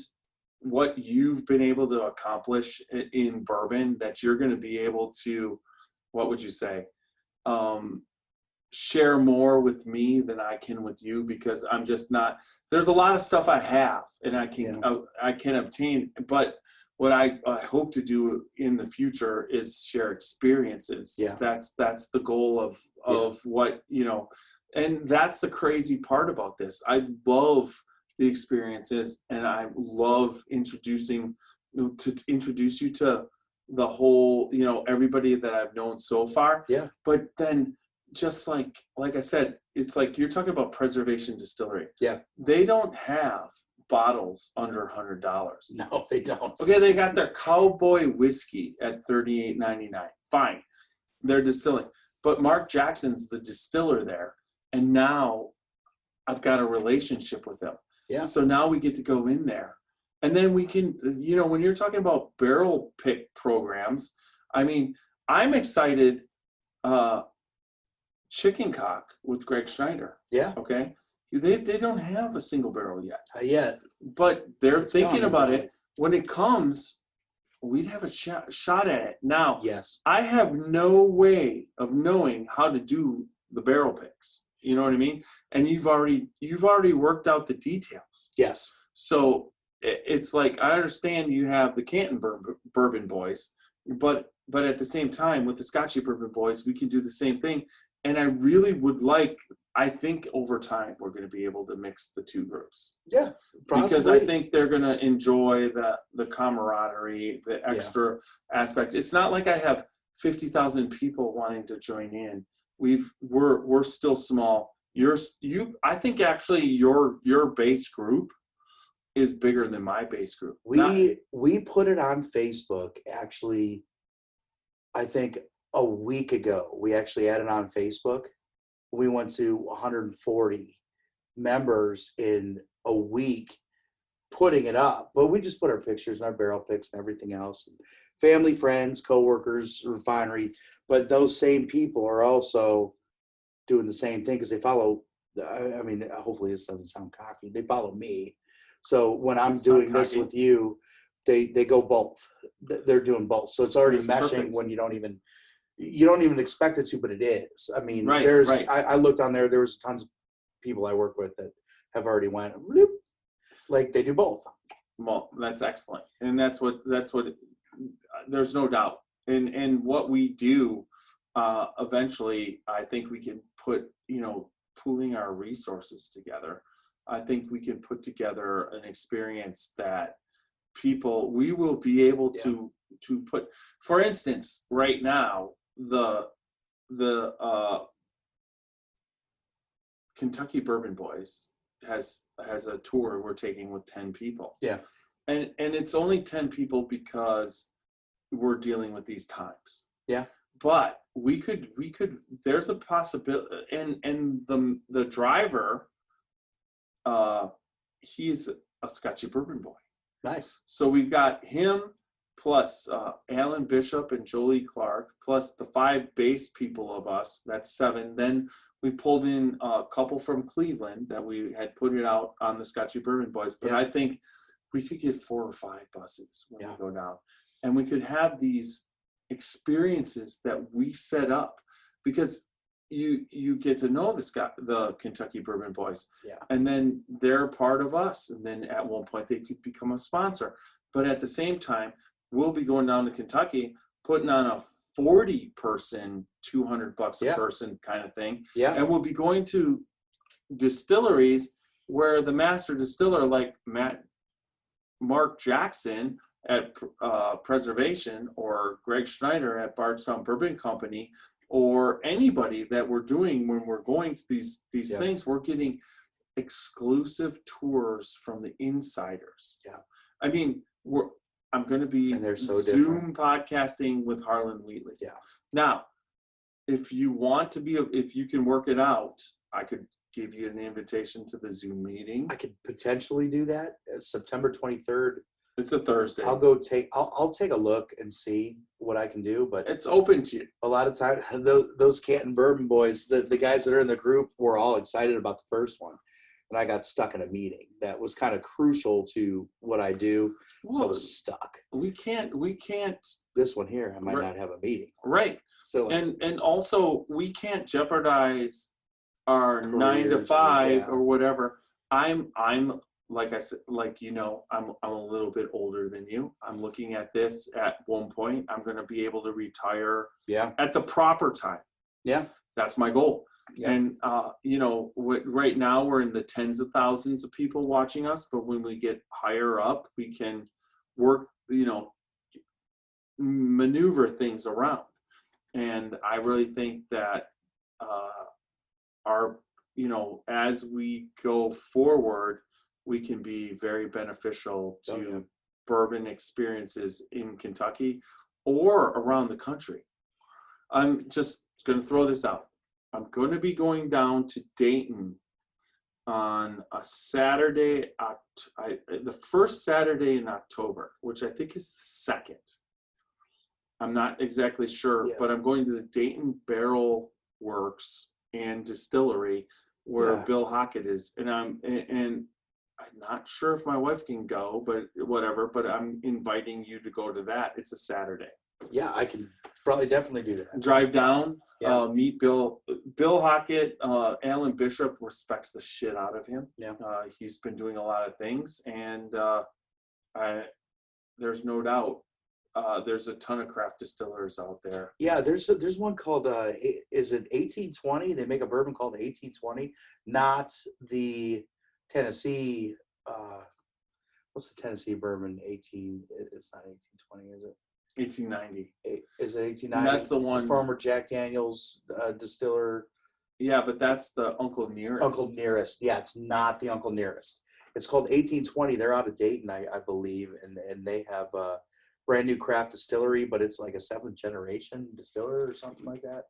what you've been able to accomplish in bourbon, that you're going to be able to, what would you say, share more with me than I can with you, because I'm just not, there's a lot of stuff I have and I can obtain, but what I hope to do in the future is share experiences. Yeah. That's the goal of what, and that's the crazy part about this. I love the experiences, and I love introducing you to the whole, everybody that I've known so far. Yeah. But then, just like I said, it's like you're talking about Preservation Distillery. Yeah. They don't have bottles under $100. No, they don't. Okay, they got their cowboy whiskey at $38.99. Fine, they're distilling. But Mark Jackson's the distiller there, and now I've got a relationship with him. Yeah. So now we get to go in there, and then we can, when you're talking about barrel pick programs, I mean, I'm excited. Chicken Cock with Greg Schneider. Yeah. Okay. They don't have a single barrel yet. Yet. But they're It's thinking coming, about right? it. When it comes, we'd have a shot at it. Now, Yes. I have no way of knowing how to do the barrel picks. You know what I mean? And you've already worked out the details. Yes. So it's like, I understand you have the Canton Bourbon Boys, but at the same time, with the Scotchy Bourbon Boys, we can do the same thing. And I really would like, I think over time, we're going to be able to mix the two groups. Yeah. Possibly. Because I think they're going to enjoy the camaraderie, the extra aspect. It's not like I have 50,000 people wanting to join in. We're still small. I think actually your base group is bigger than my base group. We put it on Facebook, actually, I think a week ago. We actually had it on Facebook. We went to 140 members in a week putting it up, but we just put our pictures and our barrel picks and everything else. Family, friends, coworkers, refinery, but those same people are also doing the same thing because they follow. I mean, hopefully this doesn't sound cocky. They follow me. So when I'm doing this with you, they go both. They're doing both. So it's already meshing perfect. when you don't even expect it to, but it is. I mean, Right, there's. right. I looked on there. There was tons of people I work with that have already went bloop, like they do both. Well, that's excellent, and that's what. There's no doubt, and what we do. Eventually, I think we can put, pooling our resources together. I think we can put together an experience that we will be able to put. For instance, right now, the Kentucky Bourbon Boys has a tour we're taking with 10 people. Yeah. And it's only 10 people because we're dealing with these times. Yeah. But we could there's a possibility, and the driver, he's a Scotchy Bourbon Boy. Nice. So we've got him plus Alan Bishop and Jolie Clark, plus the 5 base people of us. That's 7. Then we pulled in a couple from Cleveland that we had put it out on the Scotchy Bourbon Boys. But I think we could get 4 or 5 buses when we go down, and we could have these experiences that we set up, because you get to know the Kentucky Bourbon Boys, and then they're part of us, and then at one point they could become a sponsor. But at the same time, we'll be going down to Kentucky, putting on a 40-person, $200 a person kind of thing, and we'll be going to distilleries where the master distiller, like Mark Jackson at Preservation, or Greg Schneider at Bardstown Bourbon Company, or anybody that we're doing when we're going to these things, we're getting exclusive tours from the insiders. Yeah. I mean, I'm going to be And they're so Zoom podcasting with Harlan Wheatley. Yeah. Now, if you want to if you can work it out, I could give you an invitation to the Zoom meeting. I could potentially do that. September 23rd. It's a Thursday. I'll take a look and see what I can do, but it's open to you. A lot of times, those Canton Bourbon boys, the guys that are in the group, were all excited about the first one, and I got stuck in a meeting that was kind of crucial to what I do. So I was stuck. We can't. This one here, I might not have a meeting. Right. So and also we can't jeopardize our Careers 9 to 5 yeah. or whatever. I'm like I said, I'm a little bit older than you. I'm looking at this at one point. I'm going to be able to retire at the proper time. Yeah. That's my goal. Yeah. And, right now we're in the tens of thousands of people watching us, but when we get higher up, we can work, maneuver things around. And I really think that as we go forward, we can be very beneficial to bourbon experiences in Kentucky or around the country. I'm just going to throw this out. I'm going to be going down to Dayton on a Saturday, the first Saturday in October, which I think is the 2nd. I'm not exactly sure, but I'm going to the Dayton Barrel Works and Distillery where Bill Hockett is, and I'm not sure if my wife can go, but whatever. But I'm inviting you to go to that. It's a Saturday. Yeah, I can probably definitely do that. Drive down, meet Bill Hockett. Alan Bishop respects the shit out of him. Yeah, he's been doing a lot of things, and there's no doubt. There's a ton of craft distillers out there. Yeah, there's one called is it 1820? They make a bourbon called 1820, not the Tennessee. What's the Tennessee bourbon? It's not 1820, is it? 1890. Is it 1890? And that's the one. Former Jack Daniels distiller. Yeah, but that's the Uncle Nearest. Uncle Nearest. Yeah, it's not the Uncle Nearest. It's called 1820. They're out of Dayton, I believe, and they have brand new craft distillery, but it's like a 7th generation distiller or something like that.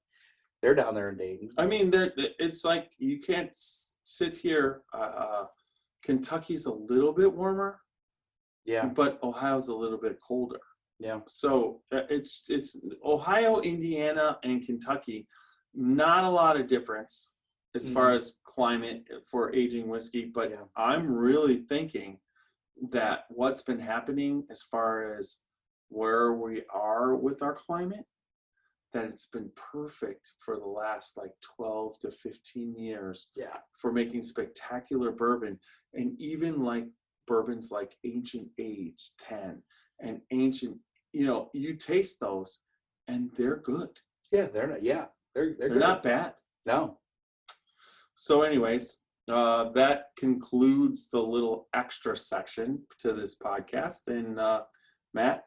They're down there in Dayton. I mean, it's like you can't sit here. Kentucky's a little bit warmer, but Ohio's a little bit colder. Yeah. So it's Ohio, Indiana, and Kentucky. Not a lot of difference as far as climate for aging whiskey, but I'm really thinking that what's been happening as far as where we are with our climate, that it's been perfect for the last like 12 to 15 years for making spectacular bourbon. And even like bourbons like Ancient Age 10 and Ancient, you taste those and they're good. Yeah, they're not. Yeah, they're not bad. No. So anyways, that concludes the little extra section to this podcast. And Matt,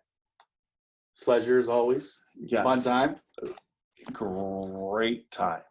pleasure as always. Yes. Fun time. Great time.